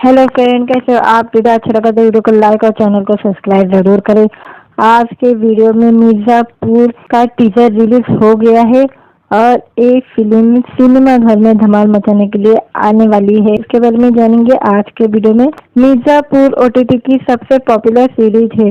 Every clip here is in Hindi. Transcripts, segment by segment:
हेलो फ्रेंड, कैसे हो आप? वीडियो अच्छा लगा तो वीडियो को लाइक और चैनल को सब्सक्राइब जरूर करें। आज के वीडियो में मिर्जापुर का टीजर रिलीज हो गया है और एक फिल्म सिनेमा घर में धमाल मचाने के लिए आने वाली है। इसके बारे में जानेंगे आज के वीडियो में। मिर्जापुर ओटीटी की सबसे पॉपुलर सीरीज है।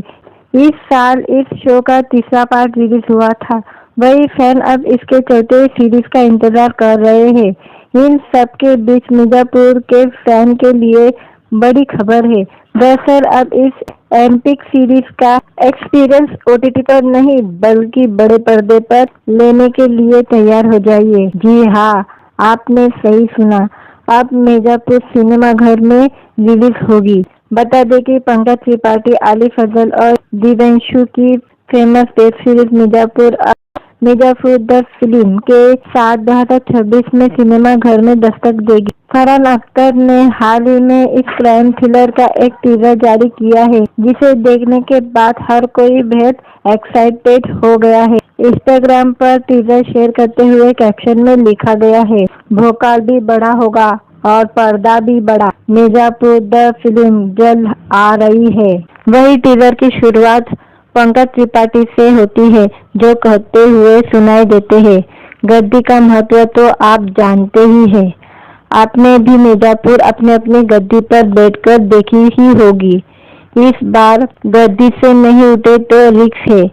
इस साल इस शो का तीसरा पार्ट रिलीज हुआ था। वही फैन अब इसके चौथे सीरीज का इंतजार कर रहे हैं। इन सब के बीच मिर्जापुर के फैन के लिए बड़ी खबर है। दरअसल अब इस एपिक सीरीज का एक्सपीरियंस ओटीटी पर नहीं बल्कि बड़े पर्दे पर लेने के लिए तैयार हो जाइए। जी हाँ, आपने सही सुना, अब मिर्जापुर सिनेमा घर में रिलीज होगी। बता दें कि पंकज त्रिपाठी, आलिफ फजल और दिव्यांशु की famous web series Mirzapur the film के साथ 2026 में सिनेमा घर में दस्तक देगी। फरहान अख्तर ने हाल ही में इस क्राइम थ्रिलर का एक टीजर जारी किया है, जिसे देखने के बाद हर कोई बेहद एक्साइटेड हो गया है। इंस्टाग्राम पर टीजर शेयर करते हुए कैप्शन में लिखा गया है, भोकाल भी बड़ा होगा और पर्दा भी बड़ा, मिर्जापुर द फिल्म जल्द आ रही है। वही टीजर की शुरुआत पंकज त्रिपाठी से होती है, जो कहते हुए सुनाई देते हैं, गद्दी का महत्व तो आप जानते ही हैं। आपने भी मिर्जापुर अपने अपनी गद्दी पर बैठकर देखी ही होगी। इस बार गद्दी से नहीं उठे तो रिक्स है।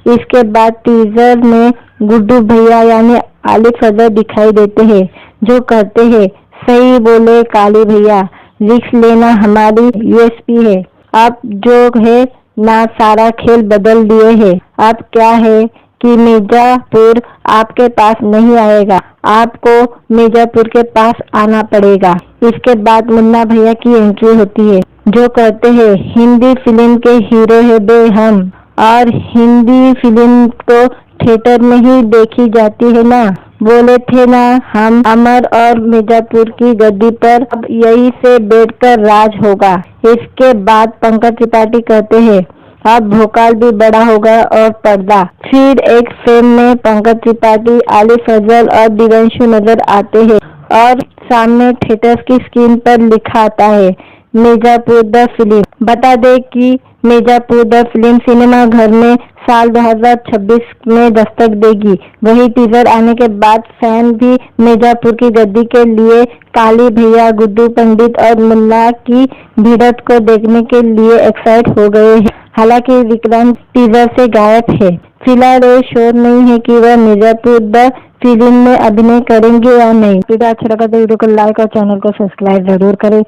इसके बाद टीजर में गुड्डू भैया यानी आलिफ फजल दिखाई देते हैं, जो कहते हैं, सही बोले काली भैया, रिक्स लेना हमारी यूएसपी है। अब जो है ना सारा खेल बदल दिए हैं। अब क्या है कि मिर्जापुर आपके पास नहीं आएगा, आपको मिर्जापुर के पास आना पड़ेगा। इसके बाद मुन्ना भैया की एंट्री होती है, जो कहते हैं, हिंदी फिल्म के हीरो है बे हम, और हिंदी फिल्म तो थिएटर में ही देखी जाती है ना। बोले थे ना हम अमर और मिर्जापुर की गद्दी पर अब यही से बैठकर राज होगा। इसके बाद पंकज त्रिपाठी कहते हैं, अब भोकाल भी बड़ा होगा और पर्दा। फिर एक फ्रेम में पंकज त्रिपाठी, आलिफ फजल और दिव्यांशु नजर आते हैं और सामने थिएटर की स्क्रीन पर लिखा आता है, मिर्जापुर द फिल्म। बता दें कि मिर्जापुर द फिल्म सिनेमा घर में साल 2026 में दस्तक देगी। वही टीजर आने के बाद फैन भी मिर्जापुर की गद्दी के लिए काली भैया, गुड्डू पंडित और मुन्ना की भिड़ंत को देखने के लिए एक्साइट हो गए हैं। हालांकि विक्रांत टीजर से गायब है। फिलहाल ये श्योर नहीं है कि वह मिर्जापुर द फिल्म में अभिनय करेंगे या नहीं। वीडियो अच्छा लगा तो वीडियो को लाइक और चैनल को सब्सक्राइब जरूर करें।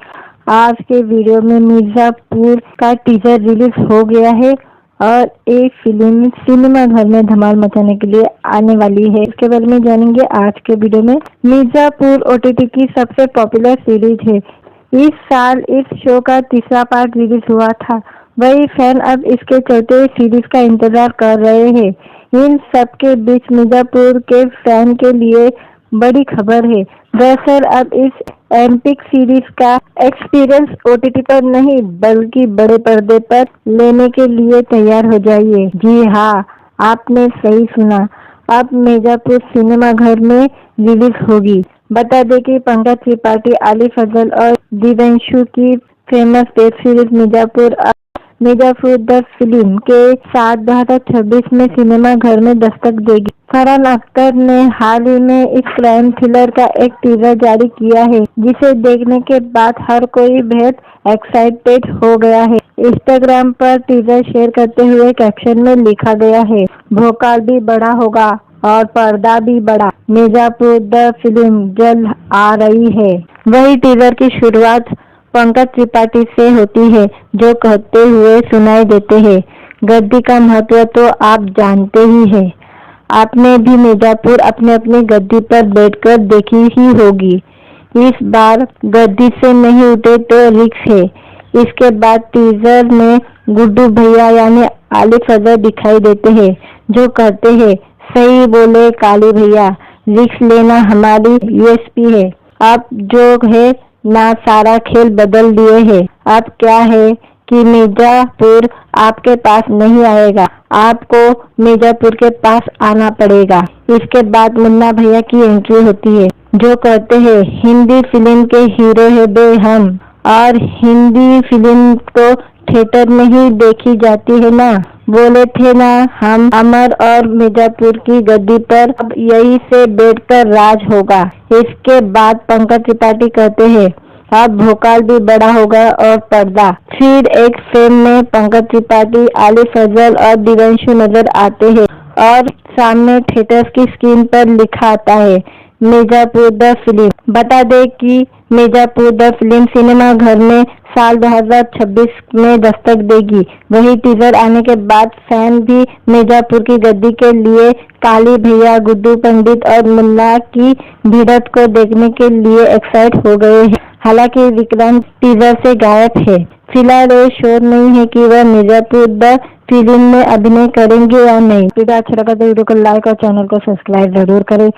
आज के वीडियो में मिर्जापुर का टीजर रिलीज हो गया है और एक फिल्म सिनेमा घर में धमाल मचाने के लिए आने वाली है। इसके बारे में जानेंगे आज के वीडियो में। मिर्जापुर ओटीटी की सबसे पॉपुलर सीरीज है। इस साल इस शो का तीसरा पार्ट रिलीज हुआ था। वही फैन अब इसके चौथे सीरीज का इंतजार कर रहे हैं। इन सब के बीच मिर्जापुर के फैन के लिए बड़ी खबर है। दरअसल अब इस एपिक सीरीज का एक्सपीरियंस ओटीटी पर नहीं बल्कि बड़े पर्दे पर लेने के लिए तैयार हो जाइए। जी हाँ, आपने सही सुना, अब मिर्जापुर सिनेमा घर में रिलीज होगी। बता दें कि पंकज त्रिपाठी, आलिफ फजल और दिव्यांशु की famous web series Mirzapur the film के साथ 2026 में सिनेमा घर में दस्तक देगी। फरहान अख्तर ने हाल ही में इस क्राइम थ्रिलर का एक टीजर जारी किया है, जिसे देखने के बाद हर कोई बेहद एक्साइटेड हो गया है। इंस्टाग्राम पर टीजर शेयर करते हुए कैप्शन में लिखा गया है, भोकाल भी बड़ा होगा और पर्दा भी बड़ा, मिर्जापुर द फिल्म जल्द आ रही है। वही टीजर की शुरुआत पंकज त्रिपाठी से होती है, जो कहते हुए सुनाई देते हैं, गद्दी का महत्व तो आप जानते ही हैं। आपने भी मिर्जापुर अपने अपनी गद्दी पर बैठकर देखी ही होगी। इस बार गद्दी से नहीं उठे तो रिक्स है। इसके बाद टीजर में गुड्डू भैया यानी आलिफ फजल दिखाई देते हैं, जो कहते हैं, सही बोले काली भैया, रिक्स लेना हमारी यूएसपी है। अब जो है ना सारा खेल बदल दिए हैं। अब क्या है कि मिर्जापुर आपके पास नहीं आएगा, आपको मिर्जापुर के पास आना पड़ेगा। इसके बाद मुन्ना भैया की एंट्री होती है, जो कहते हैं, हिंदी फिल्म के हीरो है बे हम, और हिंदी फिल्म तो थिएटर में ही देखी जाती है ना। बोले थे ना हम अमर और मिर्जापुर की गद्दी पर अब यही से बैठकर राज होगा। इसके बाद पंकज त्रिपाठी कहते हैं अब भोकाल भी बड़ा होगा और पर्दा। फिर एक फिल्म में पंकज त्रिपाठी, आली फजल और दिव्यांशु नजर आते हैं और सामने थिएटर की स्क्रीन पर लिखा आता है मिर्जापुर द फिल्म। बता दें कि मिर्जापुर द फिल्म सिनेमा घर में साल 2026 में दस्तक देगी। वही टीजर आने के बाद फैन भी मिर्जापुर की गद्दी के लिए काली भैया, गुड्डू पंडित और मुन्ना की भिड़ंत को देखने के लिए एक्साइट हो गए हैं। हालांकि विक्रांत टीजर से गायब है। फिलहाल ये श्योर नहीं है कि वह मिर्जापुर द फिल्म में अभिनय करेंगे या नहीं। वीडियो अच्छा लगा तो वीडियो को लाइक और चैनल को सब्सक्राइब जरूर करें।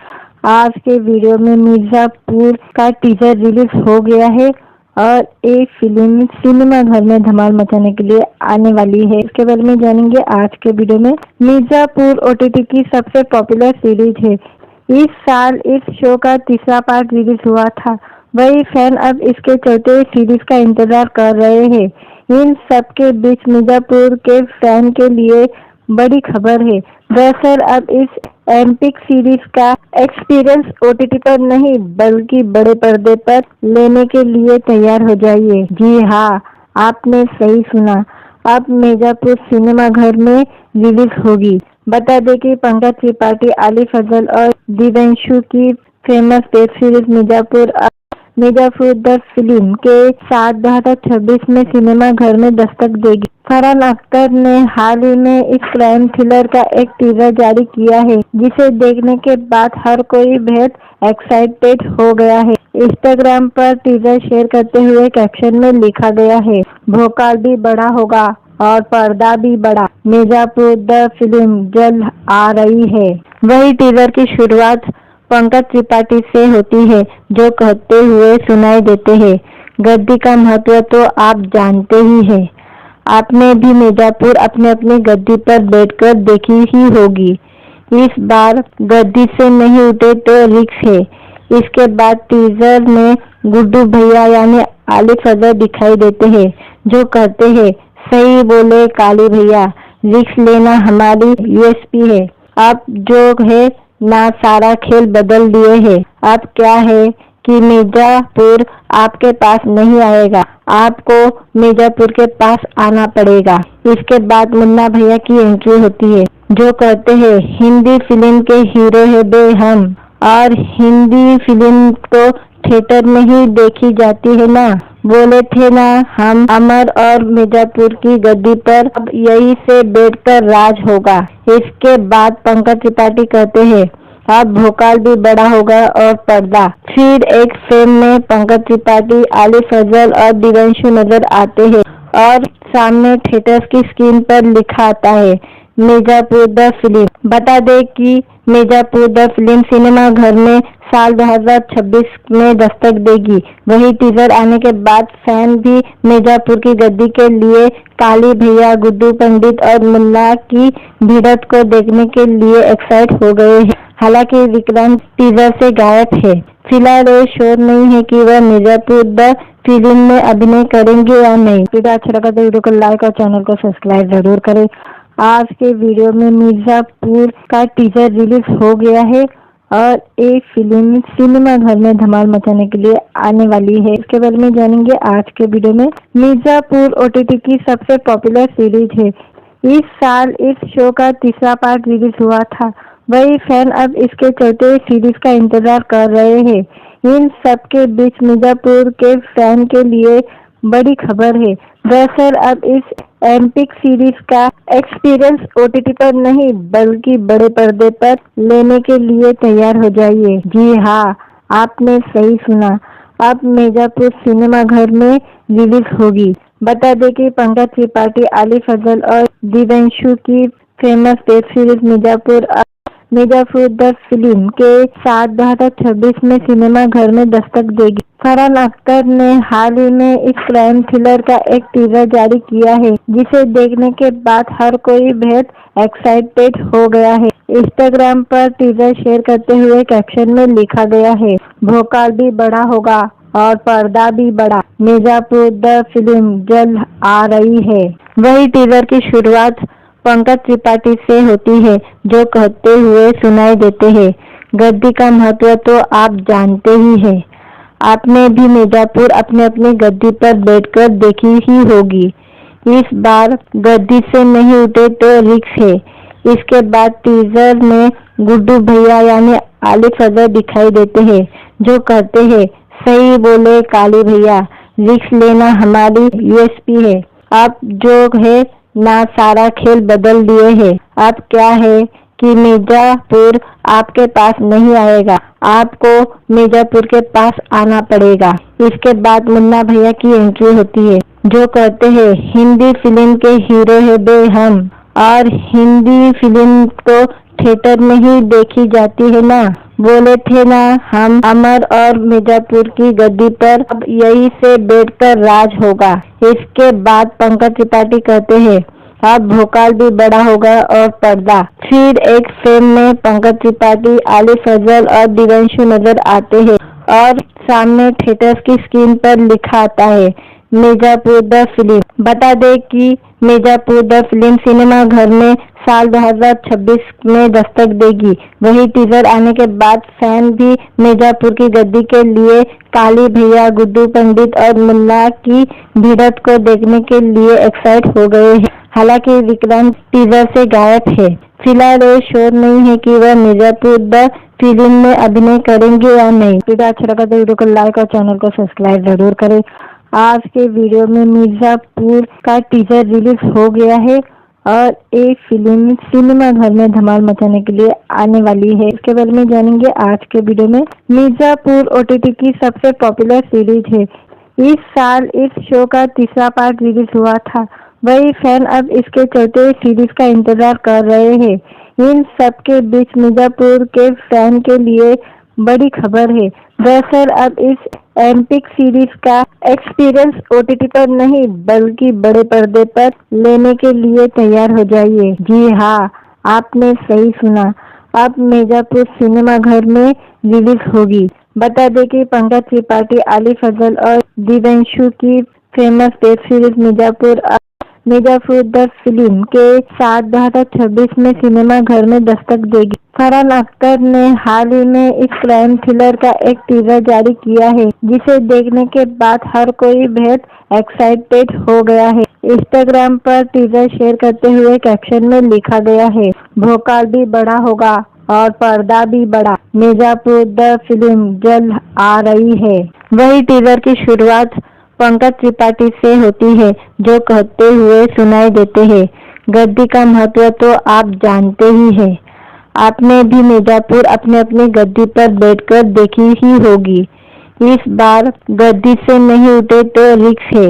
आज के वीडियो में मिर्जापुर का टीजर रिलीज हो गया है और एक फिल्म सिनेमा घर में धमाल मचाने के लिए आने वाली है। इसके बारे में जानेंगे आज के वीडियो में। मिर्जापुर ओटीटी की सबसे पॉपुलर सीरीज है। इस साल इस शो का तीसरा पार्ट रिलीज हुआ था। वही फैन अब इसके चौथे सीरीज का इंतजार कर रहे हैं। इन सब के बीच मिर्जापुर के फैन के लिए बड़ी खबर है। दरअसल अब इस एपिक सीरीज का एक्सपीरियंस ओटीटी पर नहीं बल्कि बड़े पर्दे पर लेने के लिए तैयार हो जाइए। जी हाँ, आपने सही सुना, अब मिर्जापुर सिनेमा घर में रिलीज होगी। बता दें कि पंकज त्रिपाठी, आली फजल और दिव्यांशु की famous web series Mirzapur the film के साथ 2026 में सिनेमा घर में दस्तक देगी। फरहान अख्तर ने हाल ही में इस क्राइम थ्रिलर का एक टीजर जारी किया है, जिसे देखने के बाद हर कोई बेहद एक्साइटेड हो गया है। इंस्टाग्राम पर टीजर शेयर करते हुए कैप्शन में लिखा गया है भोकाल भी बड़ा होगा और पर्दा भी बड़ा, मिर्जापुर द फिल्म जल्द आ रही है। वही टीजर की शुरुआत पंकज त्रिपाठी से होती है, जो कहते हुए सुनाई देते हैं गद्दी का महत्व तो आप जानते ही हैं। आपने भी मिर्जापुर अपने अपनी गद्दी पर बैठकर देखी ही होगी। इस बार गद्दी से नहीं उठे तो रिक्स है। इसके बाद टीजर में गुड्डू भैया यानी आली फजल दिखाई देते हैं, जो कहते हैं सही बोले काली भैया, रिक्स लेना हमारी यूएसपी है। अब जो है ना सारा खेल बदल दिए हैं। अब क्या है कि मिर्जापुर आपके पास नहीं आएगा, आपको मिर्जापुर के पास आना पड़ेगा। इसके बाद मुन्ना भैया की एंट्री होती है, जो कहते हैं हिंदी फिल्म के हीरो है बे हम, और हिंदी फिल्म तो थिएटर में ही देखी जाती है ना। बोले थे ना हम अमर और मिर्जापुर की गद्दी पर अब यही से बैठकर राज होगा। इसके बाद पंकज त्रिपाठी कहते हैं अब भोकाल भी बड़ा होगा और पर्दा। फिर एक फिल्म में पंकज त्रिपाठी, आली फजल और दिव्यांशु नजर आते हैं और सामने थिएटर की स्क्रीन पर लिखा आता है मिर्जापुर द फिल्म। बता दें कि मिर्जापुर द फिल्म सिनेमा घर में साल 2026 में दस्तक देगी। वही टीजर आने के बाद फैन भी मिर्जापुर की गद्दी के लिए काली भैया, गुड्डू पंडित और मुन्ना की भिड़ंत को देखने के लिए एक्साइट हो गए हैं। हालांकि विक्रांत टीजर से गायब है। फिलहाल ये श्योर नहीं है कि वह मिर्जापुर द फिल्म में अभिनय करेंगे या नहीं। वीडियो अच्छा लगा तो वीडियो को लाइक और चैनल को सब्सक्राइब जरूर करें। आज के वीडियो में मिर्जापुर का टीजर रिलीज हो गया है और एक फिल्म सिनेमा घर में धमाल मचाने के लिए आने वाली है। इसके बारे में जानेंगे आज के वीडियो में। मिर्जापुर ओटीटी की सबसे पॉपुलर सीरीज है। इस साल इस शो का तीसरा पार्ट रिलीज हुआ था। वही फैन अब इसके चौथे सीरीज का इंतजार कर रहे हैं। इन सब के बीच मिर्जापुर के फैन के लिए बड़ी खबर है। दरअसल अब इस एपिक सीरीज का एक्सपीरियंस ओटीटी पर नहीं बल्कि बड़े पर्दे पर लेने के लिए तैयार हो जाइए। जी हाँ, आपने सही सुना, अब मिर्जापुर सिनेमा घर में रिलीज होगी। बता दें कि पंकज त्रिपाठी, आली फजल और दिव्यांशु की famous web series Mirzapur the film के साथ 2026 में सिनेमा घर में दस्तक देगी। फरहान अख्तर ने हाल ही में इस क्राइम थ्रिलर का एक टीजर जारी किया है, जिसे देखने के बाद हर कोई बेहद एक्साइटेड हो गया है। इंस्टाग्राम पर टीजर शेयर करते हुए कैप्शन में लिखा गया है भोकाल भी बड़ा होगा और पर्दा भी बड़ा। मिर्जापुर द फिल्म जल्द आ रही है। वही टीजर की शुरुआत पंकज त्रिपाठी से होती है, जो कहते हुए सुनाई देते हैं, गद्दी का महत्व तो आप जानते ही हैं। आपने भी मिर्जापुर अपने अपनी गद्दी पर बैठकर देखी ही होगी। इस बार गद्दी से नहीं उठे तो रिक्स है। इसके बाद टीजर में गुड्डू भैया यानी आलिफ अजहर दिखाई देते हैं, जो कहते हैं, सही बोले काली भैया, रिक्स लेना हमारी यूएसपी है। आप जो है ना सारा खेल बदल दिए हैं। अब क्या है कि मिर्जापुर आपके पास नहीं आएगा, आपको मिर्जापुर के पास आना पड़ेगा। इसके बाद मुन्ना भैया की एंट्री होती है, जो कहते हैं, हिंदी फिल्म के हीरो है बे हम, और हिंदी फिल्म तो थिएटर में ही देखी जाती है ना। बोले थे ना हम अमर और मिर्जापुर की गद्दी पर अब यही से बैठकर राज होगा। इसके बाद पंकज त्रिपाठी कहते हैं, अब भोकाल भी बड़ा होगा और पर्दा। फिर एक फ्रेम में पंकज त्रिपाठी, आलिफ अजहर और दिव्यांशु नजर आते हैं और सामने थिएटर की स्क्रीन पर लिखा आता है, मिर्जापुर द फिल्म। बता दे कि मिर्जापुर द फिल्म सिनेमा घर में साल 2026 में दस्तक देगी। वही टीजर आने के बाद फैन भी मिर्जापुर की गद्दी के लिए काली भैया, गुड्डू पंडित और मुन्ना की भिड़ंत को देखने के लिए एक्साइट हो गए हैं। हालांकि विक्रांत टीजर से गायब है। फिलहाल ये श्योर नहीं है कि वह मिर्जापुर द फिल्म में अभिनय करेंगे या नहीं। वीडियो अच्छा लगा तो वीडियो को लाइक और चैनल को सब्सक्राइब जरूर करें। आज के वीडियो में मिर्जापुर का टीजर रिलीज हो गया है और एक फिल्म सिनेमा घर में धमाल मचाने के लिए आने वाली है। इसके बारे में जानेंगे आज के वीडियो में। मिर्जापुर ओटीटी की सबसे पॉपुलर सीरीज है। इस साल इस शो का तीसरा पार्ट रिलीज हुआ था। वही फैन अब इसके चौथे सीरीज का इंतजार कर रहे हैं। इन सबके बीच मिर्जापुर के फैन के लिए बड़ी खबर है। दरअसल अब इस एपिक सीरीज का एक्सपीरियंस ओटीटी पर नहीं बल्कि बड़े पर्दे पर लेने के लिए तैयार हो जाइए। जी हाँ, आपने सही सुना, अब मिर्जापुर सिनेमा घर में रिलीज होगी। बता दें कि पंकज त्रिपाठी, आलिफ अजहर और दिव्यांशु की famous web series Mirzapur the film के साथ 2026 में सिनेमा घर में दस्तक देगी। फरहान अख्तर ने हाल ही में इस क्राइम थ्रिलर का एक टीजर जारी किया है, जिसे देखने के बाद हर कोई बेहद एक्साइटेड हो गया है। इंस्टाग्राम पर टीजर शेयर करते हुए कैप्शन में लिखा गया है, भोकाल भी बड़ा होगा और पर्दा भी बड़ा। मिर्जापुर द फिल्म जल्द आ रही है। वही टीजर की शुरुआत पंकज त्रिपाठी से होती है, जो कहते हुए सुनाई देते हैं, गद्दी का महत्व तो आप जानते ही हैं। आपने भी मिर्जापुर अपने अपनी गद्दी पर बैठकर देखी ही होगी। इस बार गद्दी से नहीं उठे तो रिक्स है।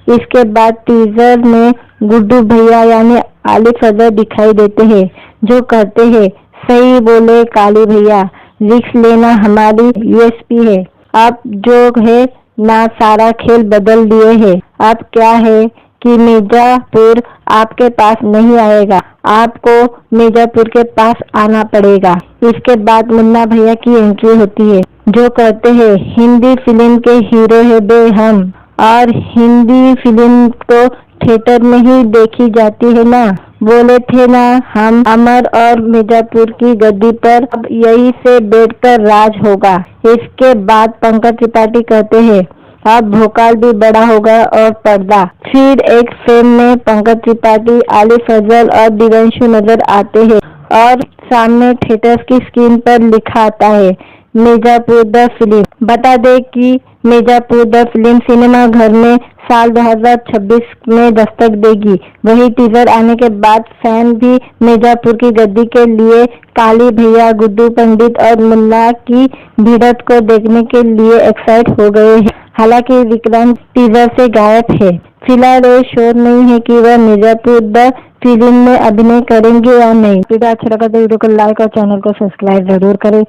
इसके बाद टीजर में गुड्डू भैया यानी आलिफ अजहर दिखाई देते हैं, जो कहते हैं, सही बोले काली भैया, रिक्स लेना हमारी यूएसपी है। आप जो है ना सारा खेल बदल दिए हैं। अब क्या है कि मिर्जापुर आपके पास नहीं आएगा, आपको मिर्जापुर के पास आना पड़ेगा। इसके बाद मुन्ना भैया की एंट्री होती है, जो कहते हैं, हिंदी फिल्म के हीरो है बे हम, और हिंदी फिल्म तो थिएटर में ही देखी जाती है ना। बोले थे ना हम अमर और मिर्जापुर की गद्दी पर अब यही से बैठकर राज होगा। इसके बाद पंकज त्रिपाठी कहते हैं, अब भोकाल भी बड़ा होगा और पर्दा। फिर एक फ्रेम में पंकज त्रिपाठी, आलिफ अजहर और दिव्यांशु नजर आते हैं और सामने थिएटर की स्क्रीन पर लिखा आता है, मिर्जापुर द फिल्म। बता दें कि मिर्जापुर द फिल्म सिनेमा घर में साल 2026 में दस्तक देगी। वही टीजर आने के बाद फैन भी मिर्जापुर की गद्दी के लिए काली भैया, गुड्डू पंडित और मुन्ना की भिड़ंत को देखने के लिए एक्साइट हो गए हैं। हालांकि विक्रांत टीजर से गायब है। फिलहाल ये श्योर नहीं है कि वह मिर्जापुर द फिल्म में अभिनय करेंगे या नहीं। वीडियो अच्छा लगा तो वीडियो को लाइक और चैनल को सब्सक्राइब जरूर करें।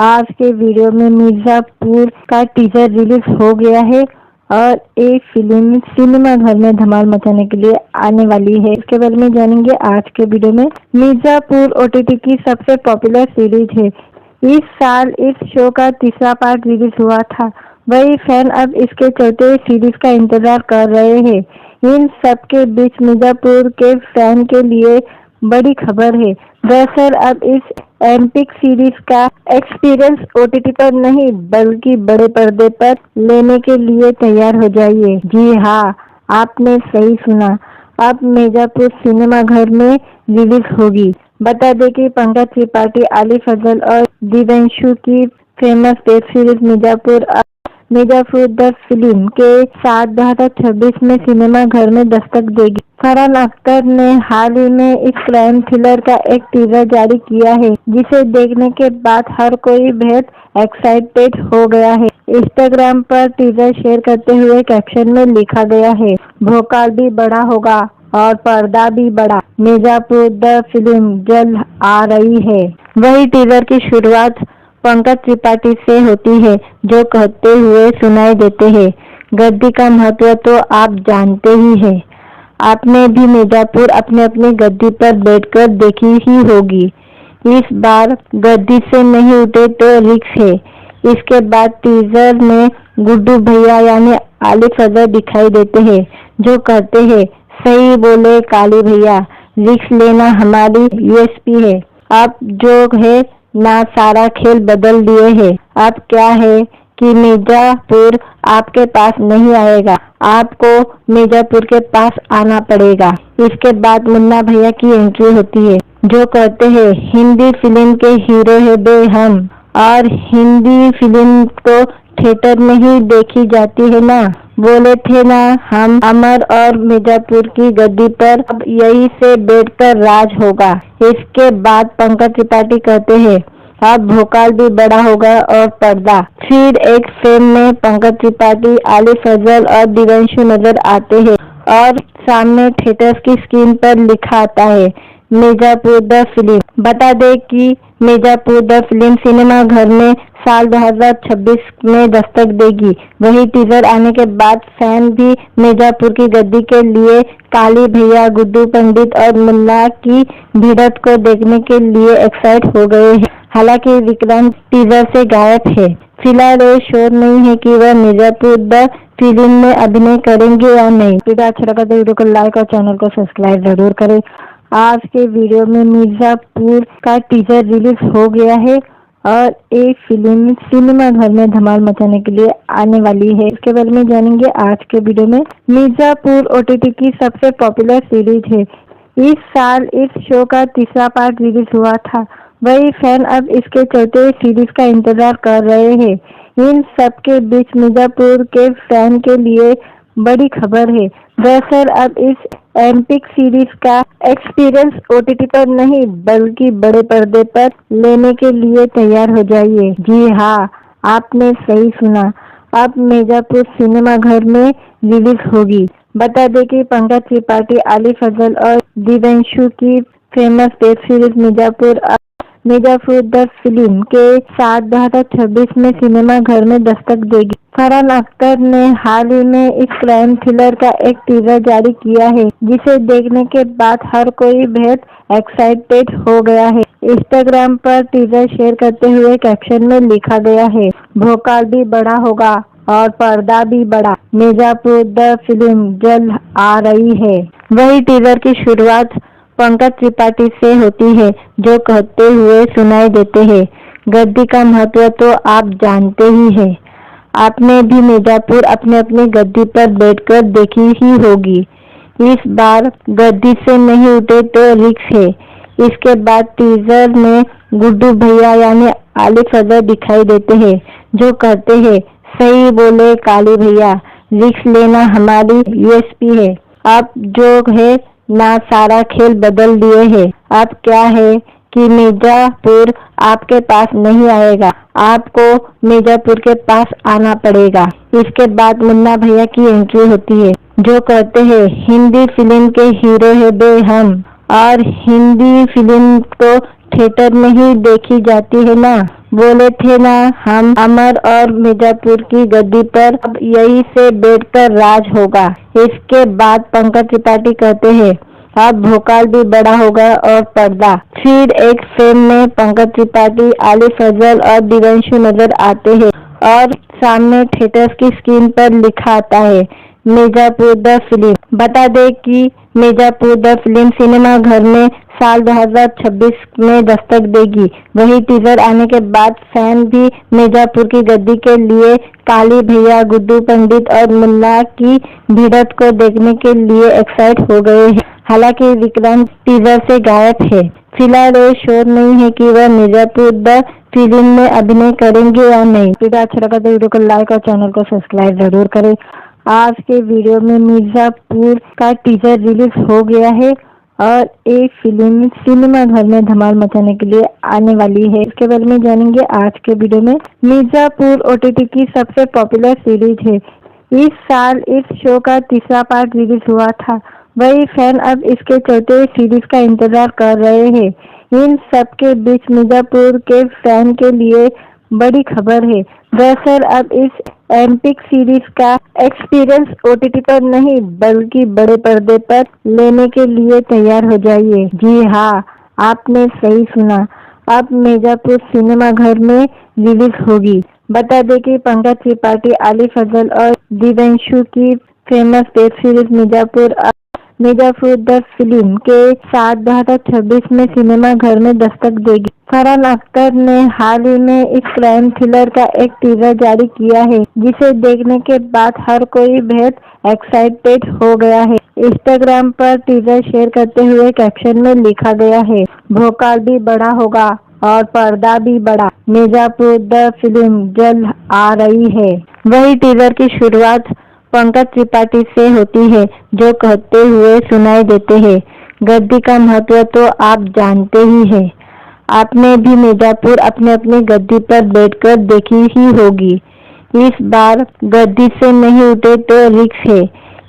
आज के वीडियो में मिर्जापुर का टीजर रिलीज हो गया है और एक फिल्म सिनेमा घर में धमाल मचाने के लिए आने वाली है। इसके बारे में जानेंगे आज के वीडियो में। मिर्जापुर ओटीटी की सबसे पॉपुलर सीरीज है। इस साल इस शो का तीसरा पार्ट रिलीज हुआ था। वही फैन अब इसके चौथे सीरीज का इंतजार कर रहे हैं। इन सब के बीच मिर्जापुर के फैन के लिए बड़ी खबर है। दरअसल अब इस एम्पिक सीरीज का एक्सपीरियंस ओटीटी पर नहीं बल्कि बड़े पर्दे पर लेने के लिए तैयार हो जाइए। जी हाँ, आपने सही सुना। अब मिर्जापुर सिनेमा घर में रिलीज होगी। बता दें कि पंकज त्रिपाठी, आलिफ फजल और दिव्यांशु की famous web series Mirzapur the film के साथ 2026 में सिनेमा घर में दस्तक देगी। फरहान अख्तर ने हाल ही में इस क्राइम थ्रिलर का एक टीजर जारी किया है, जिसे देखने के बाद हर कोई बेहद एक्साइटेड हो गया है। इंस्टाग्राम पर टीजर शेयर करते हुए कैप्शन में लिखा गया है, भोकाल भी बड़ा होगा और पर्दा भी बड़ा, मिर्जापुर द फिल्म जल्द आ रही है। वही टीजर की शुरुआत पंकज त्रिपाठी से होती है, जो कहते हुए सुनाई देते हैं, गद्दी का महत्व तो आप जानते ही हैं। आपने भी मिर्जापुर अपनी अपनी गद्दी पर बैठकर देखी ही होगी। इस बार गद्दी से नहीं उठे तो रिक्स है। इसके बाद टीजर में गुड्डू भैया यानी आलिफ फजल दिखाई देते हैं, जो कहते हैं, सही बोले काली भैया, रिक्स लेना हमारी यूएसपी है। आप जो है ना सारा खेल बदल दिए हैं। अब क्या है कि मिर्जापुर आपके पास नहीं आएगा, आपको मिर्जापुर के पास आना पड़ेगा। इसके बाद मुन्ना भैया की एंट्री होती है, जो कहते हैं, हिंदी फिल्म के हीरो है बे हम, और हिंदी फिल्म तो थिएटर में ही देखी जाती है ना। बोले थे ना हम, अमर और मिर्जापुर की गद्दी पर अब यही से बैठकर राज होगा। इसके बाद पंकज त्रिपाठी कहते हैं, अब भोकाल भी बड़ा होगा और पर्दा। फिर एक फ्रेम में पंकज त्रिपाठी, आलिफ फजल और दिव्यांशु नजर आते हैं और सामने थिएटर्स की स्क्रीन पर लिखा आता है, मिर्जापुर द फिल्म। बता दें कि मिर्जापुर द फिल्म सिनेमा घर में साल 2026 में दस्तक देगी। वही टीजर आने के बाद फैन भी मिर्जापुर की गद्दी के लिए काली भैया, गुड्डू पंडित और मुन्ना की भिड़ंत को देखने के लिए एक्साइट हो गए हैं। हालांकि विक्रांत टीजर से गायब है। फिलहाल ये श्योर नहीं है कि वह मिर्जापुर द फिल्म में अभिनय करेंगे या नहीं। वीडियो अच्छा लगा तो वीडियो को लाइक और चैनल को सब्सक्राइब जरूर करें। आज के वीडियो में मिर्जापुर का टीजर रिलीज हो गया है और एक फिल्म सिनेमा घर में धमाल मचाने के लिए आने वाली है। इसके बारे में जानेंगे आज के वीडियो में। मिर्जापुर ओटीटी की सबसे पॉपुलर सीरीज है। इस साल इस शो का तीसरा पार्ट रिलीज हुआ था। वही फैन अब इसके चौथे सीरीज का इंतजार कर रहे हैं। इन सब के बीच मिर्जापुर के फैन के लिए बड़ी खबर है। दरअसल अब इस एम्पिक सीरीज का एक्सपीरियंस ओटीटी पर नहीं बल्कि बड़े पर्दे पर लेने के लिए तैयार हो जाइए। जी हाँ, आपने सही सुना। अब मिर्जापुर सिनेमा घर में रिलीज होगी। बता दें कि पंकज त्रिपाठी, आलिफ फजल और दिव्यांशु की famous web series Mirzapur the film के साथ 2026 में सिनेमा घर में दस्तक देगी। फरहान अख्तर ने हाल ही में इस क्राइम थ्रिलर का एक टीजर जारी किया है, जिसे देखने के बाद हर कोई बेहद एक्साइटेड हो गया है। इंस्टाग्राम पर टीजर शेयर करते हुए कैप्शन में लिखा गया है, भोकाल भी बड़ा होगा और पर्दा भी बड़ा, मिर्जापुर द फिल्म जल्द आ रही है। वही टीजर की शुरुआत पंकज त्रिपाठी से होती है, जो कहते हुए सुनाई देते हैं, गद्दी का महत्व तो आप जानते ही हैं। आपने भी मिर्जापुर अपनी अपनी गद्दी पर बैठकर देखी ही होगी। इस बार गद्दी से नहीं उठे तो रिक्स है। इसके बाद टीजर में गुड्डू भैया यानी आलिफ फजल दिखाई देते हैं, जो कहते हैं, सही बोले काली भैया, रिक्स लेना हमारी यूएसपी है। आप जो है ना सारा खेल बदल दिए हैं। अब क्या है कि मिर्जापुर आपके पास नहीं आएगा, आपको मिर्जापुर के पास आना पड़ेगा। इसके बाद मुन्ना भैया की एंट्री होती है, जो कहते हैं, हिंदी फिल्म के हीरो है बे हम, और हिंदी फिल्म तो थिएटर में ही देखी जाती है ना। बोले थे ना हम, अमर और मिर्जापुर की गद्दी पर अब यही से बैठकर राज होगा। इसके बाद पंकज त्रिपाठी कहते हैं, अब भोकाल भी बड़ा होगा और पर्दा। फिर एक फ्रेम में पंकज त्रिपाठी, आलिफ फजल और दिव्यांशु नजर आते हैं और सामने थिएटर्स की स्क्रीन पर लिखा आता है मिर्जापुर द फिल्म। बता दें कि मिर्जापुर द फिल्म सिनेमा घर में साल 2026 में दस्तक देगी। वही टीजर आने के बाद फैन भी मिर्जापुर की गद्दी के लिए काली भैया, गुड्डू पंडित और मुन्ना की भिड़ंत को देखने के लिए एक्साइट हो गए हैं। हालांकि विक्रांत टीजर से गायब है। फिलहाल ये श्योर नहीं है कि वह मिर्जापुर द फिल्म में अभिनय करेंगे या नहीं। वीडियो अच्छा लगा तो वीडियो को लाइक और चैनल को सब्सक्राइब जरूर करें। आज के वीडियो में मिर्जापुर का टीजर रिलीज हो गया है और एक फिल्म सिनेमा घर में धमाल मचाने के लिए आने वाली है। इसके बारे में जानेंगे आज के वीडियो में। मिर्जापुर ओटीटी की सबसे पॉपुलर सीरीज है। इस साल इस शो का तीसरा पार्ट रिलीज हुआ था। वही फैन अब इसके चौथे सीरीज का इंतजार कर रहे हैं। इन सब के बीच मिर्जापुर के फैन के लिए बड़ी खबर है। दरअसल अब इस एपिक सीरीज का एक्सपीरियंस ओटीटी पर नहीं बल्कि बड़े पर्दे पर लेने के लिए तैयार हो जाइए। जी हाँ, आपने सही सुना, अब मिर्जापुर सिनेमा घर में रिलीज होगी। बता दें कि पंकज त्रिपाठी, आलिफ फजल और दिव्यांशु की famous web series Mirzapur the film के साथ 2026 में सिनेमा घर में दस्तक देगी। फरहान अख्तर ने हाल ही में इस क्राइम थ्रिलर का एक टीजर जारी किया है, जिसे देखने के बाद हर कोई बेहद एक्साइटेड हो गया है। इंस्टाग्राम पर टीजर शेयर करते हुए कैप्शन में लिखा गया है, भोकाल भी बड़ा होगा और पर्दा भी बड़ा, मिर्जापुर द फिल्म जल्द आ रही है। वही टीजर की शुरुआत पंकज त्रिपाठी से होती है, जो कहते हुए सुनाई देते हैं, गद्दी का महत्व तो आप जानते ही हैं। आपने भी मिर्जापुर अपने अपनी गद्दी पर बैठकर देखी ही होगी। इस बार गद्दी से नहीं उठे तो रिस्क है।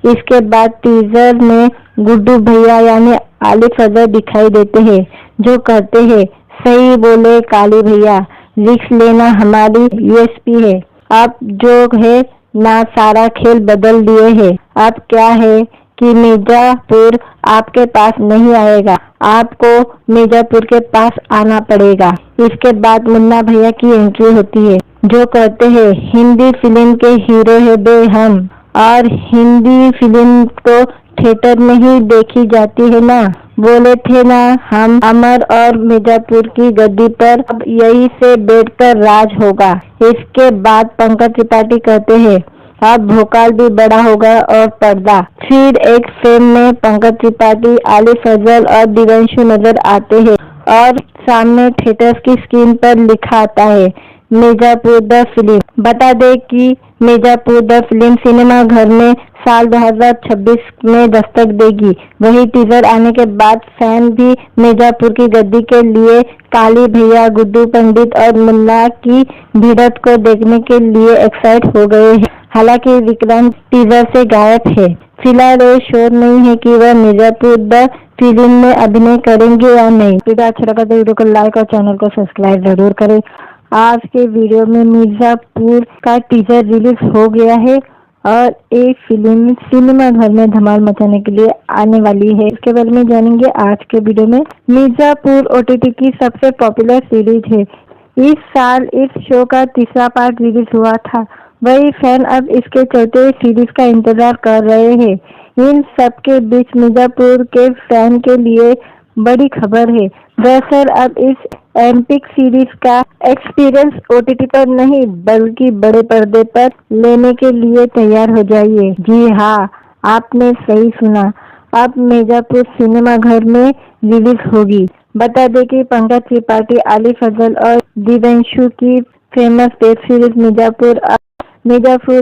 इसके बाद टीजर में गुड्डू भैया यानी आलिफ फजल दिखाई देते हैं, जो कहते हैं, सही बोले काली भैया, रिस्क लेना हमारी यूएसपी है। आप जो है ना सारा खेल बदल दिए हैं। अब क्या है कि मिर्जापुर आपके पास नहीं आएगा, आपको मिर्जापुर के पास आना पड़ेगा। इसके बाद मुन्ना भैया की एंट्री होती है, जो कहते हैं, हिंदी फिल्म के हीरो है बे हम, और हिंदी फिल्म तो थिएटर में ही देखी जाती है ना। बोले थे ना हम अमर और मिर्जापुर की गद्दी पर अब यही से बैठकर राज होगा। इसके बाद पंकज त्रिपाठी कहते हैं, अब भोकाल भी बड़ा होगा और पर्दा। फिर एक फ्रेम में पंकज त्रिपाठी, आलिफ फजल और दिव्यांशु नजर आते हैं और सामने थिएटर्स की स्क्रीन पर लिखा आता है मिर्जापुर द फिल्म। बता दें कि मिर्जापुर द फिल्म सिनेमा घर में साल 2026 में दस्तक देगी। वही टीजर आने के बाद फैन भी मिर्जापुर की गद्दी के लिए काली भैया, गुड्डू पंडित और मुन्ना की भिड़ंत को देखने के लिए एक्साइट हो गए हैं। हालांकि विक्रांत टीजर से गायब है। फिलहाल ये श्योर नहीं है कि वह मिर्जापुर द फिल्म में अभिनय करेंगे या नहीं। वीडियो अच्छा लगा तो वीडियो को लाइक और चैनल को सब्सक्राइब जरूर करें। आज के वीडियो में मिर्जापुर का टीजर रिलीज हो गया है और एक फिल्म सिनेमा घर में धमाल मचाने के लिए आने वाली है। इसके बारे में जानेंगे आज के वीडियो में। मिर्जापुर ओटीटी की सबसे पॉपुलर सीरीज है। इस साल इस शो का तीसरा पार्ट रिलीज हुआ था। वही फैन अब इसके चौथे सीरीज का इंतजार कर रहे हैं। इन सब के बीच मिर्जापुर के फैन के लिए बड़ी खबर है। दरअसल अब इस एपिक सीरीज का एक्सपीरियंस ओटीटी पर नहीं बल्कि बड़े पर्दे पर लेने के लिए तैयार हो जाइए। जी हाँ, आपने सही सुना, अब मिर्जापुर सिनेमा घर में रिलीज होगी। बता दें कि पंकज त्रिपाठी, आलिफ फजल और दिव्यांशु की famous web series Mirzapur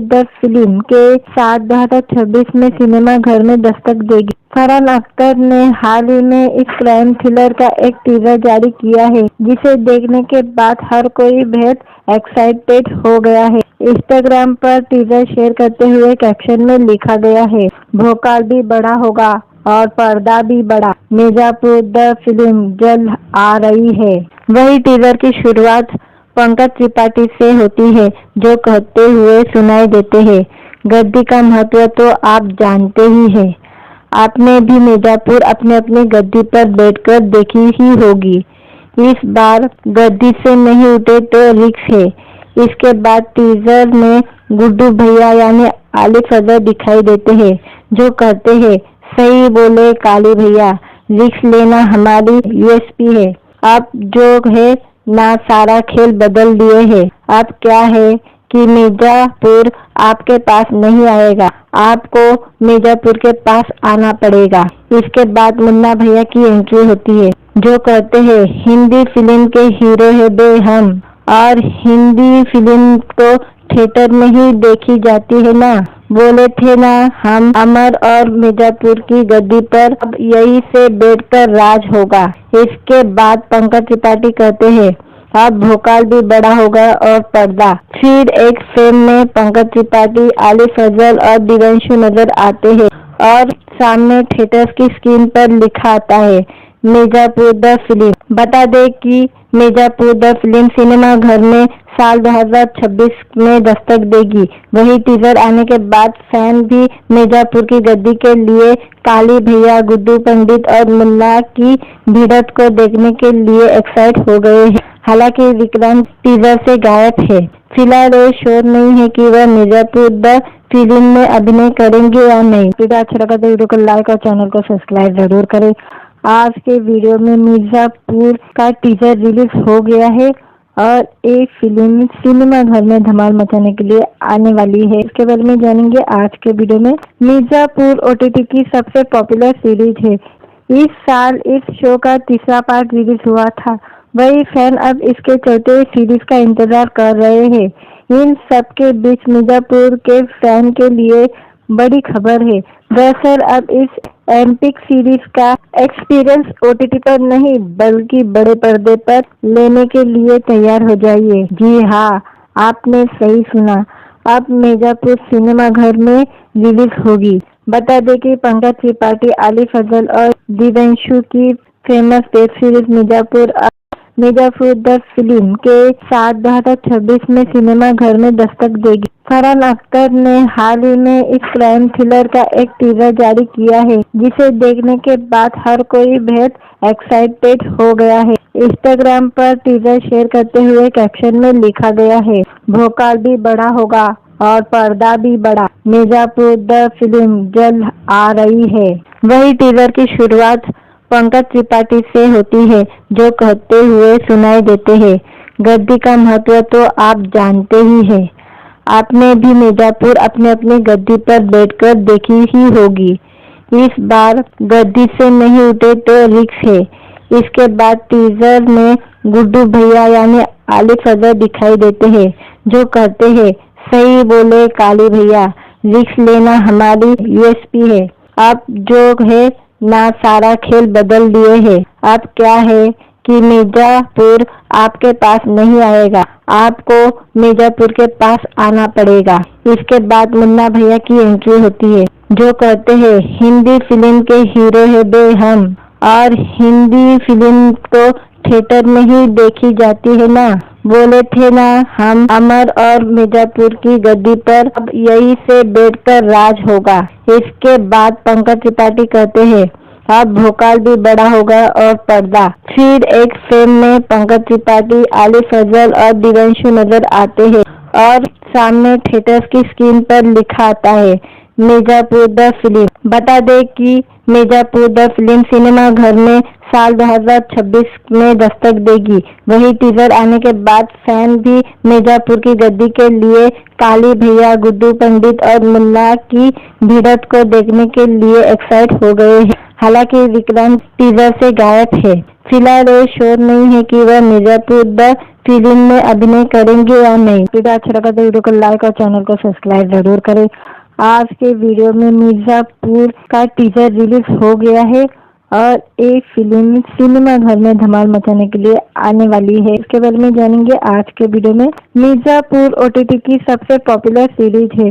the film के साथ 2026 में सिनेमा घर में दस्तक देगी। फरहान अख्तर ने हाल ही में इस क्राइम थ्रिलर का एक टीजर जारी किया है, जिसे देखने के बाद हर कोई बेहद एक्साइटेड हो गया है। इंस्टाग्राम पर टीजर शेयर करते हुए कैप्शन में लिखा गया है, भोकाल भी बड़ा होगा और पर्दा भी बड़ा, मिर्जापुर द फिल्म जल्द आ रही है। वही टीजर की शुरुआत पंकज त्रिपाठी से होती है, जो कहते हुए सुनाई देते हैं, गद्दी का महत्व तो आप जानते ही हैं। आपने भी मिर्जापुर अपने अपनी गद्दी पर बैठकर देखी ही होगी। इस बार गद्दी से नहीं उठे तो रिस्क है। इसके बाद टीजर में गुड्डू भैया यानी आलिफ अजहर दिखाई देते हैं, जो कहते हैं सही बोले काली भैया, रिस्क लेना हमारी यूएसपी है। अब जो है ना सारा खेल बदल दिए है। अब क्या है कि मिर्जापुर आपके पास नहीं आएगा, आपको मिर्जापुर के पास आना पड़ेगा। इसके बाद मुन्ना भैया की एंट्री होती है, जो कहते हैं हिंदी फिल्म के हीरो है बे हम, और हिंदी फिल्म तो थिएटर में ही देखी जाती है ना। बोले थे ना हम अमर और मिर्जापुर की गद्दी पर अब यही से बैठकर राज होगा। इसके बाद पंकज त्रिपाठी कहते हैं अब भोकाल भी बड़ा होगा और पर्दा। फिर एक फिल्म में पंकज त्रिपाठी, आलिफ अजहर और दिव्यांशु नजर आते हैं और सामने थिएटर की स्क्रीन पर लिखा आता है मिर्जापुर द फिल्म। बता दे कि मिर्जापुर द फिल्म सिनेमा घर में साल 2026 में दस्तक देगी। वही टीजर आने के बाद फैन भी मिर्जापुर की गद्दी के लिए काली भैया, गुड्डू पंडित और मुन्ना की भिड़ंत को देखने के लिए एक्साइट हो गए हैं। हालांकि विक्रांत टीजर से गायब है। फिलहाल ये श्योर नहीं है कि वह मिर्जापुर द फिल्म में अभिनय करेंगे या नहीं। वीडियो अच्छा लगा तो वीडियो को लाइक और चैनल को सब्सक्राइब जरूर करें। आज के वीडियो में मिर्जापुर का टीजर रिलीज हो गया है और एक फिल्म सिनेमा घर में धमाल मचाने के लिए आने वाली है। इसके बारे में जानेंगे आज के वीडियो में। मिर्जापुर ओटीटी की सबसे पॉपुलर सीरीज है। इस साल इस शो का तीसरा पार्ट रिलीज हुआ था। वही फैन अब इसके चौथे सीरीज का इंतजार कर रहे हैं। इन सब के बीच मिर्जापुर के फैन के लिए बड़ी खबर है। दरअसल अब इस एपिक सीरीज का एक्सपीरियंस ओटीटी पर नहीं बल्कि बड़े पर्दे पर लेने के लिए तैयार हो जाइए। जी हाँ, आपने सही सुना, अब मिर्जापुर सिनेमा घर में रिलीज होगी। बता दें कि पंकज त्रिपाठी, आलिफ अजहर और दिव्यांशु की famous web series Mirzapur the film के साथ 2026 में सिनेमा घर में दस्तक देगी। फरहान अख्तर ने हाल ही में इस क्राइम थ्रिलर का एक टीजर जारी किया है, जिसे देखने के बाद हर कोई बेहद एक्साइटेड हो गया है। इंस्टाग्राम पर टीजर शेयर करते हुए कैप्शन में लिखा गया है भोकाल भी बड़ा होगा और पर्दा भी बड़ा, मिर्जापुर द फिल्म जल्द आ रही है। वही टीजर की शुरुआत पंकज त्रिपाठी से होती है, जो कहते हुए सुनाई देते हैं गद्दी का महत्व तो आप जानते ही हैं। आपने भी मिर्जापुर अपने अपनी गद्दी पर बैठकर देखी ही होगी। इस बार गद्दी से नहीं उठे तो रिस्क है। इसके बाद टीजर में गुड्डू भैया यानी आलिफ अजहर दिखाई देते हैं, जो कहते हैं सही बोले काली भैया, रिस्क लेना हमारी यूएसपी है। अब जो है ना सारा खेल बदल दिए है। अब क्या है कि मिर्जापुर आपके पास नहीं आएगा, आपको मिर्जापुर के पास आना पड़ेगा। इसके बाद मुन्ना भैया की एंट्री होती है, जो कहते हैं हिंदी फिल्म के हीरो है बे हम, और हिंदी फिल्म तो थिएटर में ही देखी जाती है ना। बोले थे ना हम अमर और मिर्जापुर की गद्दी पर अब यही से बैठकर राज होगा। इसके बाद पंकज त्रिपाठी कहते हैं अब भोकाल भी बड़ा होगा और पर्दा। फिर एक फिल्म में पंकज त्रिपाठी, आलिफ अजहर और दिव्यांशु नजर आते हैं और सामने थिएटर की स्क्रीन पर लिखा आता है मिर्जापुर द फिल्म। बता दें कि मिर्जापुर द फिल्म सिनेमा घर में साल 2026 में दस्तक देगी। वही टीजर आने के बाद फैन भी मिर्जापुर की गद्दी के लिए काली भैया, गुड्डू पंडित और मुन्ना की भिड़ंत को देखने के लिए एक्साइट हो गए हैं। हालांकि विक्रांत टीजर से गायब है। फिलहाल ये श्योर नहीं है कि वह मिर्जापुर द फिल्म में अभिनय करेंगे या नहीं। वीडियो अच्छा लगा तो वीडियो को लाइक और चैनल को सब्सक्राइब जरूर करें। आज के वीडियो में मिर्जापुर का टीजर रिलीज हो गया है और एक फिल्म सिनेमा घर में धमाल मचाने के लिए आने वाली है। इसके बारे में जानेंगे आज के वीडियो में। मिर्जापुर ओटीटी की सबसे पॉपुलर सीरीज है।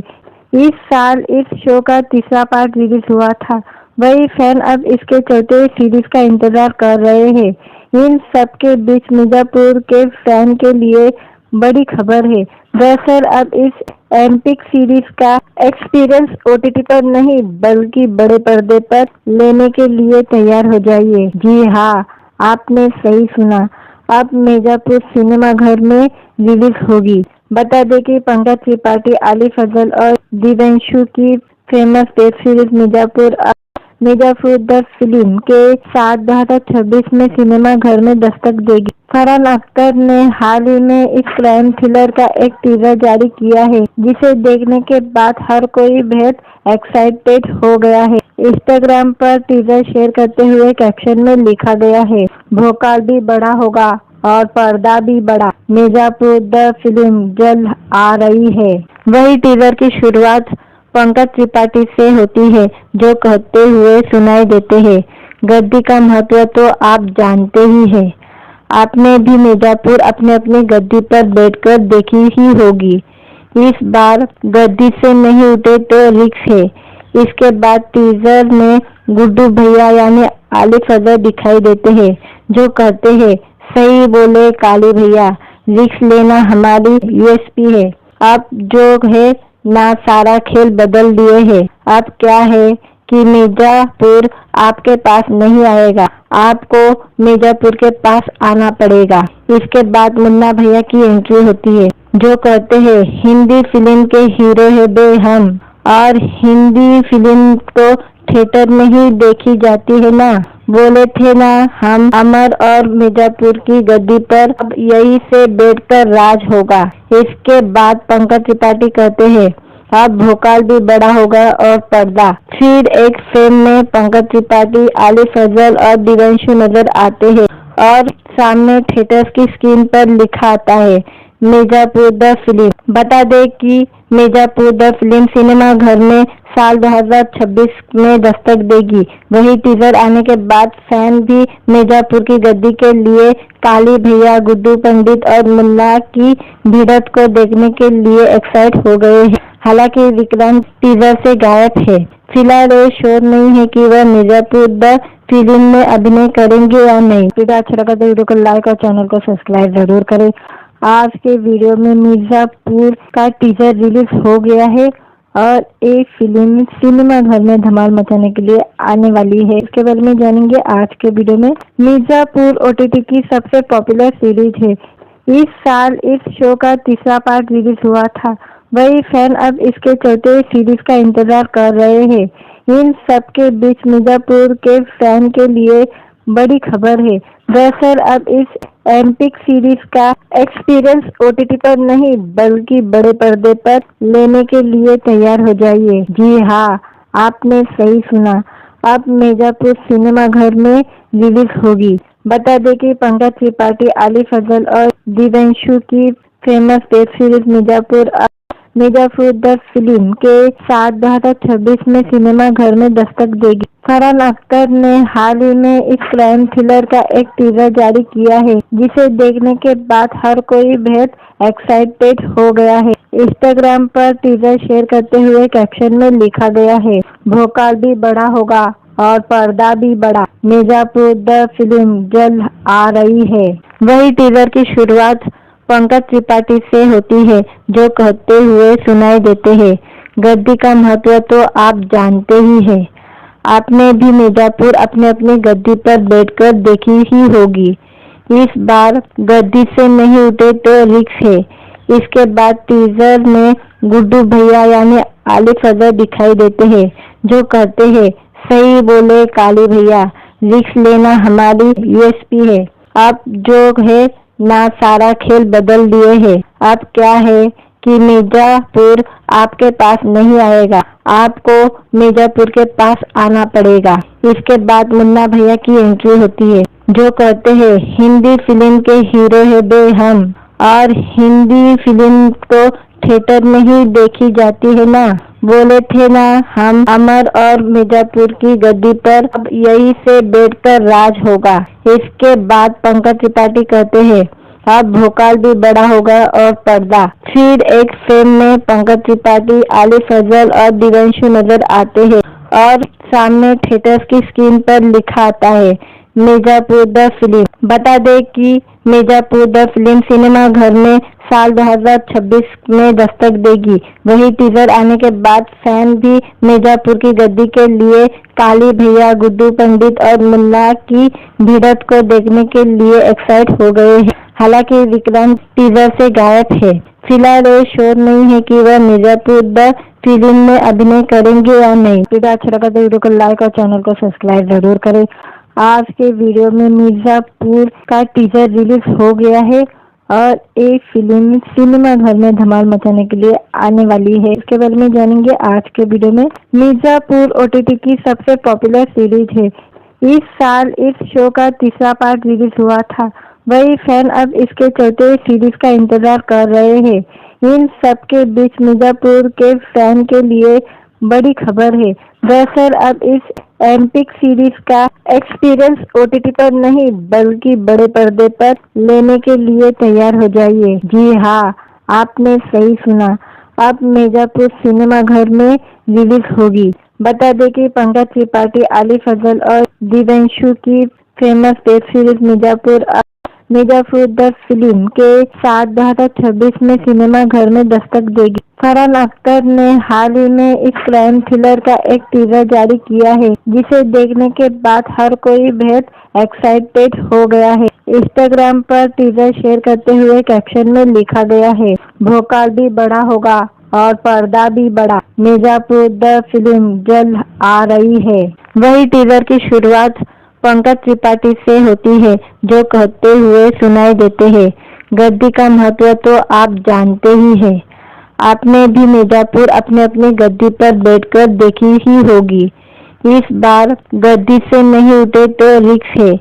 इस साल इस शो का तीसरा पार्ट रिलीज हुआ था। वही फैन अब इसके चौथे सीरीज का इंतजार कर रहे हैं। इन सब के बीच मिर्जापुर के फैन के लिए बड़ी खबर है। दरअसल अब इस एपिक सीरीज का एक्सपीरियंस ओटीटी पर नहीं बल्कि बड़े पर्दे पर लेने के लिए तैयार हो जाइए। जी हाँ, आपने सही सुना, अब मिर्जापुर सिनेमा घर में रिलीज होगी। बता दें कि पंकज त्रिपाठी, आलिफ फजल और दिव्यांशु की famous web series Mirzapur the film के साथ 2026 में सिनेमा घर में दस्तक देगी। फरहान अख्तर ने हाल ही में इस क्राइम थ्रिलर का एक टीजर जारी किया है, जिसे देखने के बाद हर कोई बेहद एक्साइटेड हो गया है। इंस्टाग्राम पर टीजर शेयर करते हुए कैप्शन में लिखा गया है, भोकाल भी बड़ा होगा और पर्दा भी बड़ा, मिर्जापुर द फिल्म जल्द आ रही है। वही टीजर की शुरुआत पंकज त्रिपाठी से होती है, जो कहते हुए सुनाई देते हैं, गद्दी का महत्व तो आप जानते ही हैं। आपने भी मिर्जापुर अपने अपनी गद्दी पर बैठकर देखी ही होगी। इस बार गद्दी से नहीं उठे तो रिस्क है। इसके बाद टीजर में गुड्डू भैया यानी आलिफ फजल दिखाई देते हैं, जो कहते हैं, सही बोले काली भैया, रिस्क लेना हमारी यूएसपी है। आप जो है ना सारा खेल बदल दिए हैं। अब क्या है कि मिर्जापुर आपके पास नहीं आएगा, आपको मिर्जापुर के पास आना पड़ेगा। इसके बाद मुन्ना भैया की एंट्री होती है, जो कहते हैं, हिंदी फिल्म के हीरो है बे हम, और हिंदी फिल्म तो थिएटर में ही देखी जाती है ना। बोले थे ना हम अमर और मिर्जापुर की गद्दी पर अब यही से बैठकर राज होगा। इसके बाद पंकज त्रिपाठी कहते हैं, अब भोकाल भी बड़ा होगा और पर्दा। फिर एक फ्रेम में पंकज त्रिपाठी, आलिफ फजल और दिव्यांशु नजर आते हैं और सामने थिएटर की स्क्रीन पर लिखा आता है, मिर्जापुर द फिल्म। बता दें कि मिर्जापुर द फिल्म सिनेमा घर में साल 2026 में दस्तक देगी। वही टीजर आने के बाद फैन भी मिर्जापुर की गद्दी के लिए काली भैया, गुड्डू पंडित और मुन्ना की भिड़ंत को देखने के लिए एक्साइट हो गए हैं। हालांकि विक्रांत टीजर से गायब है। फिलहाल ये श्योर नहीं है कि वह मिर्जापुर द फिल्म में अभिनय करेंगे या नहीं। वीडियो अच्छा लगा तो वीडियो को लाइक और चैनल को सब्सक्राइब जरूर करें। आज के वीडियो में मिर्जापुर का टीजर रिलीज हो गया है और एक फिल्म सिनेमा घर में धमाल मचाने के लिए आने वाली है। इसके बारे में जानेंगे आज के वीडियो में। मिर्जापुर ओटीटी की सबसे पॉपुलर सीरीज है। इस साल इस शो का तीसरा पार्ट रिलीज हुआ था। वही फैन अब इसके चौथे सीरीज का इंतजार कर रहे हैं। इन सब के बीच मिर्जापुर के फैन के लिए बड़ी खबर है। दरअसल अब इस एपिक सीरीज का एक्सपीरियंस ओटीटी पर नहीं बल्कि बड़े पर्दे पर लेने के लिए तैयार हो जाइए। जी हाँ, आपने सही सुना, अब मिर्जापुर सिनेमा घर में रिलीज होगी। बता दें कि पंकज त्रिपाठी, आलिफ फजल और दिव्यांशु की famous web series Mirzapur the film के साथ 2026 में सिनेमा घर में दस्तक देगी। फरहान अख्तर ने हाल ही में इस क्राइम थ्रिलर का एक टीजर जारी किया है, जिसे देखने के बाद हर कोई बेहद एक्साइटेड हो गया है। इंस्टाग्राम पर टीजर शेयर करते हुए कैप्शन में लिखा गया है, भोकाल भी बड़ा होगा और पर्दा भी बड़ा, मिर्जापुर द फिल्म जल्द आ रही है। वही टीजर की शुरुआत पंकज त्रिपाठी से होती है, जो कहते हुए सुनाई देते हैं, गद्दी का महत्व तो आप जानते ही हैं। आपने भी मिर्जापुर अपने अपनी गद्दी पर बैठकर देखी ही होगी। इस बार गद्दी से नहीं उठे तो रिस्क है। इसके बाद टीजर में गुड्डू भैया यानी आलिफ फजल दिखाई देते हैं, जो कहते हैं, सही बोले काली भैया, रिस्क लेना हमारी यूएसपी है। आप जो है ना सारा खेल बदल दिए हैं। अब क्या है कि मिर्जापुर आपके पास नहीं आएगा, आपको मिर्जापुर के पास आना पड़ेगा। इसके बाद मुन्ना भैया की एंट्री होती है, जो कहते हैं, हिंदी फिल्म के हीरो है बे हम, और हिंदी फिल्म तो थिएटर में ही देखी जाती है ना। बोले थे ना हम अमर और मिर्जापुर की गद्दी पर अब यही से बैठकर राज होगा। इसके बाद पंकज त्रिपाठी कहते हैं, अब भोकाल भी बड़ा होगा और पर्दा। फिर एक फ्रेम में पंकज त्रिपाठी, आलिफ फजल और दिव्यांशु नजर आते हैं और सामने थिएटर की स्क्रीन पर लिखा आता है, मिर्जापुर द फिल्म। बता दें कि मिर्जापुर द फिल्म सिनेमा घर में साल 2026 में दस्तक देगी। वही टीजर आने के बाद फैन भी मिर्जापुर की गद्दी के लिए काली भैया, गुड्डू पंडित और मुन्ना की भिड़ंत को देखने के लिए एक्साइट हो गए हैं। हालांकि विक्रांत टीजर से गायब है। फिलहाल ये श्योर नहीं है कि वह मिर्जापुर द फिल्म में अभिनय करेंगे या नहीं। वीडियो अच्छा लगा तो वीडियो को लाइक और चैनल को सब्सक्राइब जरूर करें। आज के वीडियो में मिर्जापुर का टीजर रिलीज हो गया है और ये फिल्म सिनेमा घर में धमाल मचाने के लिए आने वाली है। इसके बारे में जानेंगे आज के वीडियो में। मिर्जापुर ओटीटी की सबसे पॉपुलर सीरीज है। इस साल इस शो का तीसरा पार्ट रिलीज हुआ था। वही फैन अब इसके चौथे सीरीज का इंतजार कर रहे हैं। इन सब के बीच मिर्जापुर के फैन के लिए बड़ी खबर है। दरअसल अब इस एपिक सीरीज का एक्सपीरियंस ओटीटी पर नहीं बल्कि बड़े पर्दे पर लेने के लिए तैयार हो जाइए। जी हाँ, आपने सही सुना, अब मिर्जापुर सिनेमा घर में रिलीज होगी। बता दें कि पंकज त्रिपाठी, आलिफ फजल और दिव्यांशु की famous web series Mirzapur the film के साथ 2026 में सिनेमा घर में दस्तक देगी। फरहान अख्तर ने हाल ही में इस क्राइम थ्रिलर का एक टीजर जारी किया है, जिसे देखने के बाद हर कोई बेहद एक्साइटेड हो गया है। इंस्टाग्राम पर टीजर शेयर करते हुए कैप्शन में लिखा गया है, भोकाल भी बड़ा होगा और पर्दा भी बड़ा, मिर्जापुर द फिल्म जल्द आ रही है। वही टीजर की शुरुआत पंकज त्रिपाठी से होती है, जो कहते हुए सुनाई देते हैं, गद्दी का महत्व तो आप जानते ही हैं। आपने भी मिर्जापुर अपने अपनी गद्दी पर बैठकर देखी ही होगी। इस बार गद्दी से नहीं उठे तो रिस्क है।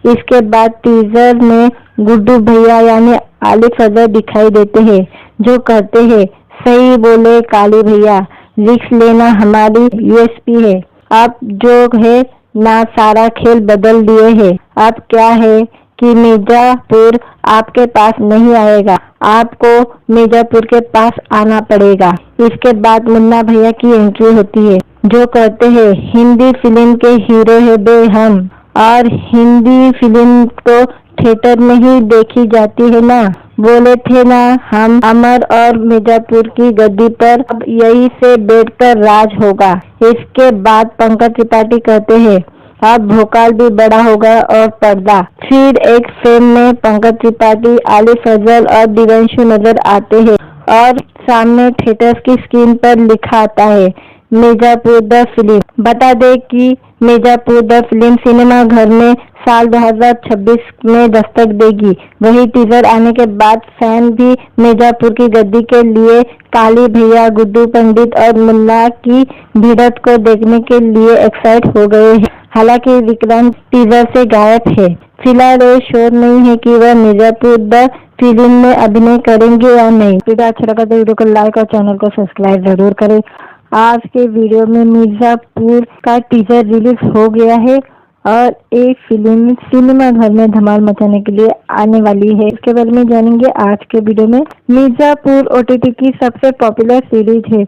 इसके बाद टीजर में गुड्डू भैया यानी आलिफ फजल दिखाई देते हैं, जो कहते हैं, सही बोले काली भैया, रिस्क लेना हमारी यूएसपी है। आप जो है ना सारा खेल बदल दिए हैं। अब क्या है कि मिर्जापुर आपके पास नहीं आएगा, आपको मिर्जापुर के पास आना पड़ेगा। इसके बाद मुन्ना भैया की एंट्री होती है, जो कहते हैं, हिंदी फिल्म के हीरो है बे हम, और हिंदी फिल्म तो थिएटर में ही देखी जाती है ना। बोले थे ना हम अमर और मिर्जापुर की गद्दी पर अब यही से बैठकर राज होगा। इसके बाद पंकज त्रिपाठी कहते हैं, अब भोकाल भी बड़ा होगा और पर्दा। फिर एक फ्रेम में पंकज त्रिपाठी, आलिफ फजल और दिव्यांशु नजर आते हैं और सामने थिएटर की स्क्रीन पर लिखा आता है, मिर्जापुर द फिल्म। बता दें कि मिर्जापुर द फिल्म सिनेमा घर में साल 2026 में दस्तक देगी। वही टीजर आने के बाद फैन भी मिर्जापुर की गद्दी के लिए काली भैया, गुड्डू पंडित और मुन्ना की भिड़ंत को देखने के लिए एक्साइट हो गए हैं। हालांकि विक्रांत टीजर से गायब है। फिलहाल ये श्योर नहीं है कि वह मिर्जापुर द फिल्म में अभिनय करेंगे या नहीं। वीडियो अच्छा लगा तो वीडियो को लाइक और चैनल को सब्सक्राइब जरूर करें। आज के वीडियो में मिर्जापुर का टीजर रिलीज हो गया है और ये फिल्म सिनेमा घर में धमाल मचाने के लिए आने वाली है। इसके बारे में जानेंगे आज के वीडियो में। मिर्जापुर ओटीटी की सबसे पॉपुलर सीरीज है।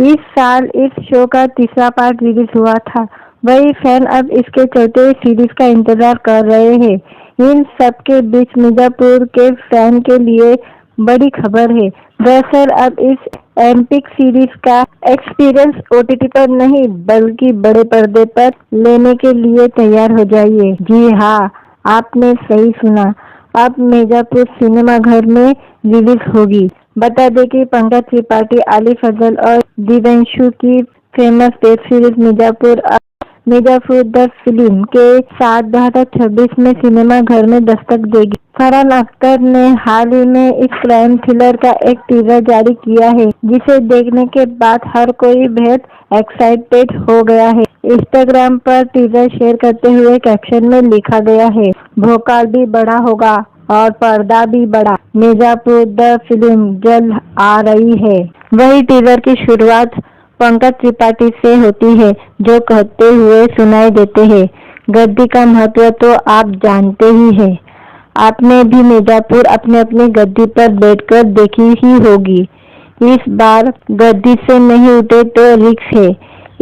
इस साल इस शो का तीसरा पार्ट रिलीज हुआ था। वही फैन अब इसके चौथे सीरीज का इंतजार कर रहे हैं। इन सब के बीच मिर्जापुर के फैन के लिए बड़ी खबर है। दरअसल अब इस एपिक सीरीज का एक्सपीरियंस ओटीटी पर नहीं बल्कि बड़े पर्दे पर लेने के लिए तैयार हो जाइए। जी हाँ, आपने सही सुना, अब मिर्जापुर सिनेमा घर में रिलीज होगी। बता दें कि पंकज त्रिपाठी, आलिफ फजल और दिव्यांशु की famous web series Mirzapur the film के साथ 2026 में सिनेमा घर में दस्तक देगी। फरहान अख्तर ने हाल ही में इस क्राइम थ्रिलर का एक टीजर जारी किया है, जिसे देखने के बाद हर कोई बेहद एक्साइटेड हो गया है। इंस्टाग्राम पर टीजर शेयर करते हुए कैप्शन में लिखा गया है, भोकाल भी बड़ा होगा और पर्दा भी बड़ा, मिर्जापुर द फिल्म जल्द आ रही है। वही टीजर की शुरुआत पंकज त्रिपाठी से होती है, जो कहते हुए सुनाई देते हैं, गद्दी का महत्व तो आप जानते ही हैं। आपने भी मिर्जापुर अपने अपनी गद्दी पर बैठकर देखी ही होगी। इस बार गद्दी से नहीं उठे तो रिस्क है।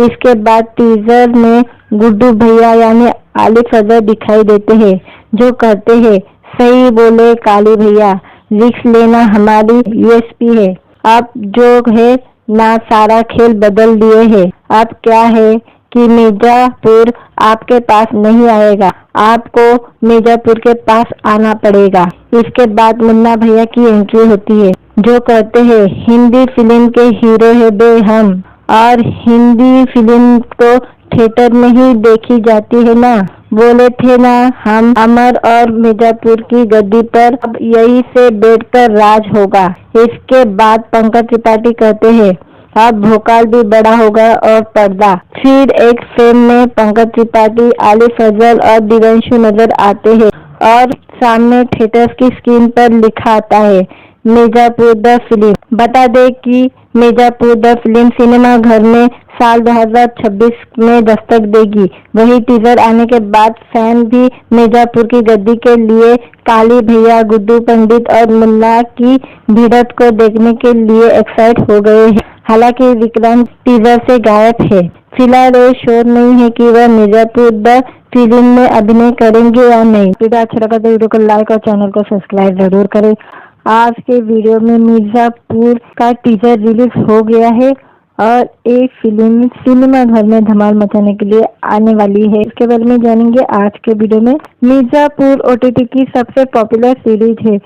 इसके बाद टीजर में गुड्डू भैया यानी आलिफ फजल दिखाई देते हैं, जो कहते हैं, सही बोले काली भैया, रिस्क लेना हमारी यूएसपी है। आप जो है ना सारा खेल बदल दिए हैं। अब क्या है कि मिर्जापुर आपके पास नहीं आएगा, आपको मिर्जापुर के पास आना पड़ेगा। इसके बाद मुन्ना भैया की एंट्री होती है, जो कहते हैं हिंदी फिल्म के हीरो है बे हम, और हिंदी फिल्म तो थिएटर में ही देखी जाती है ना। बोले थे ना हम अमर और मिर्जापुर की गद्दी पर अब यही से बैठकर राज होगा। इसके बाद पंकज त्रिपाठी कहते हैं अब भोकाल भी बड़ा होगा और पर्दा। फिर एक फ्रेम में पंकज त्रिपाठी, आली फजल और दिव्यांशु नजर आते हैं और सामने थिएटर की स्क्रीन पर लिखा आता है मिर्जापुर द फिल्म। बता दे कि मिर्जापुर द फिल्म सिनेमा घर में साल 2026 में दस्तक देगी। वही टीजर आने के बाद फैन भी मिर्जापुर की गद्दी के लिए काली भैया, गुड्डू पंडित और मुन्ना की भिड़ंत को देखने के लिए एक्साइट हो गए हैं। हालांकि विक्रांत टीजर से गायब है। फिलहाल ये श्योर नहीं है कि वह मिर्जापुर द फिल्म में अभिनय करेंगे या नहीं। वीडियो अच्छा लगा तो वीडियो को लाइक और चैनल को सब्सक्राइब जरूर करें। आज के वीडियो में मिर्जापुर का टीजर रिलीज हो गया है और एक फिल्म सिनेमा घर में धमाल मचाने के लिए आने वाली है। इसके बारे में जानेंगे आज के वीडियो में। मिर्जापुर ओटीटी की सबसे पॉपुलर सीरीज है।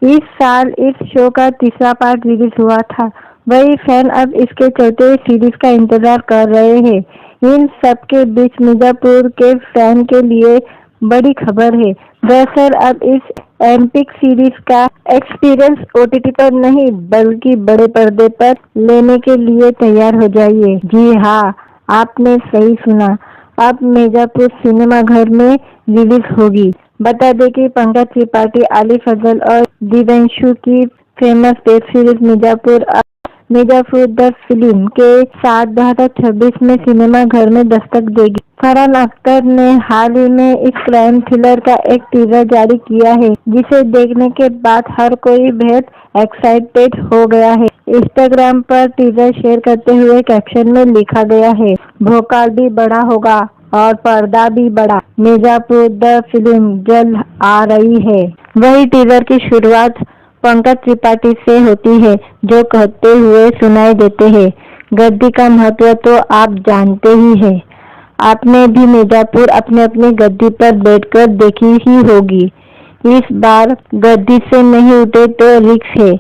इस साल इस शो का तीसरा पार्ट रिलीज हुआ था। वही फैन अब इसके चौथे सीरीज का इंतजार कर रहे हैं। इन सब के बीच मिर्जापुर के फैन के लिए बड़ी खबर है। दरअसल अब इस एम्पिक सीरीज का एक्सपीरियंस ओटीटी पर नहीं बल्कि बड़े पर्दे पर लेने के लिए तैयार हो जाइए। जी हाँ, आपने सही सुना, अब मिर्जापुर सिनेमा घर में रिलीज होगी। बता दें कि पंकज त्रिपाठी, आली फजल और दिव्यांशु की famous web series Mirzapur the film के साथ 2026 में सिनेमा घर में दस्तक देगी। फरहान अख्तर ने हाल ही में इस क्राइम थ्रिलर का एक टीजर जारी किया है, जिसे देखने के बाद हर कोई बेहद एक्साइटेड हो गया है। इंस्टाग्राम पर टीजर शेयर करते हुए कैप्शन में लिखा गया है भोकाल भी बड़ा होगा और पर्दा भी बड़ा, मिर्जापुर द फिल्म जल्द आ रही है। वही टीजर की शुरुआत पंकज त्रिपाठी से होती है, जो कहते हुए सुनाई देते हैं गद्दी का महत्व तो आप जानते ही हैं। आपने भी मिर्जापुर अपने अपनी गद्दी पर बैठकर देखी ही होगी। इस बार गद्दी से नहीं उठे तो रिक्स है।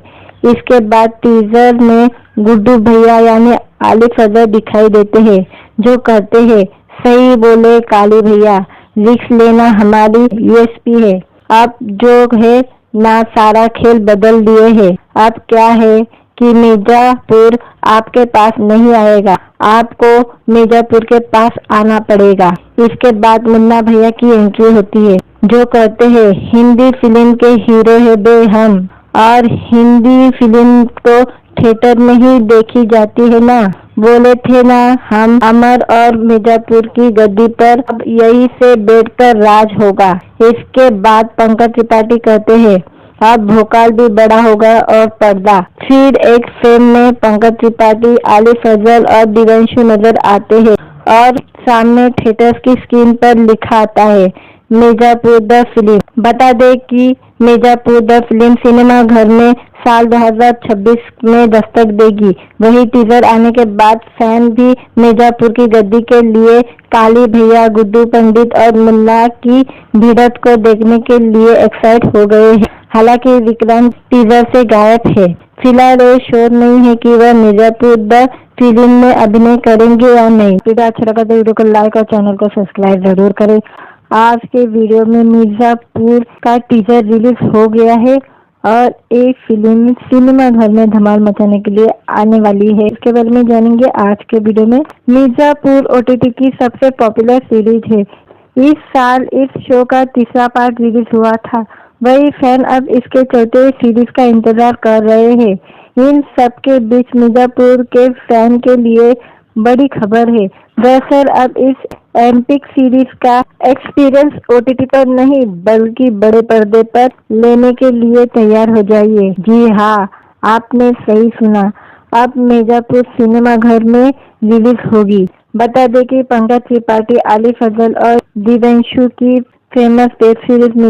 इसके बाद टीजर में गुड्डू भैया यानी आली फजल दिखाई देते हैं, जो कहते हैं सही बोले काली भैया, रिक्स लेना हमारी यूएसपी है। अब जो है ना सारा खेल बदल दिए हैं। अब क्या है कि मिर्जापुर आपके पास नहीं आएगा, आपको मिर्जापुर के पास आना पड़ेगा। इसके बाद मुन्ना भैया की एंट्री होती है, जो कहते हैं हिंदी फिल्म के हीरो है बे हम, और हिंदी फिल्म तो थिएटर में ही देखी जाती है ना। बोले थे ना हम अमर और मिर्जापुर की गद्दी पर अब यही से बैठकर राज होगा। इसके बाद पंकज त्रिपाठी कहते हैं अब भोकाल भी बड़ा होगा और पर्दा। फिर एक फ्रेम में पंकज त्रिपाठी, आली फजल और दिव्यांशु नजर आते हैं और सामने थिएटर की स्क्रीन पर लिखा आता है मिर्जापुर द फिल्म। बता दे कि मिर्जापुर द फिल्म सिनेमा घर में साल 2026 में दस्तक देगी। वही टीजर आने के बाद फैन भी मिर्जापुर की गद्दी के लिए काली भैया, गुड्डू पंडित और मुन्ना की भिड़ंत को देखने के लिए एक्साइट हो गए हैं। हालांकि विक्रांत टीजर से गायब है। फिलहाल ये श्योर नहीं है कि वह मिर्जापुर द फिल्म में अभिनय करेंगे या नहीं। वीडियो अच्छा लगा तो वीडियो को लाइक और चैनल को सब्सक्राइब जरूर करें। आज के वीडियो में मिर्जापुर का टीजर रिलीज हो गया है और एक फिल्म सिनेमा घर में धमाल मचाने के लिए आने वाली है। इसके बारे में जानेंगे आज के वीडियो में। मिर्जापुर ओटीटी की सबसे पॉपुलर सीरीज है। इस साल इस शो का तीसरा पार्ट रिलीज हुआ था। वही फैन अब इसके चौथे सीरीज का इंतजार कर रहे हैं। इन सब के बीच मिर्जापुर के फैन के लिए बड़ी खबर है। दरअसल अब इस एम्पिक सीरीज का एक्सपीरियंस ओटीटी पर नहीं बल्कि बड़े पर्दे पर लेने के लिए तैयार हो जाइए। जी हाँ, आपने सही सुना, अब मिर्जापुर सिनेमा घर में रिलीज होगी। बता दें कि पंकज त्रिपाठी, आली फजल और दिव्यांशु की famous web series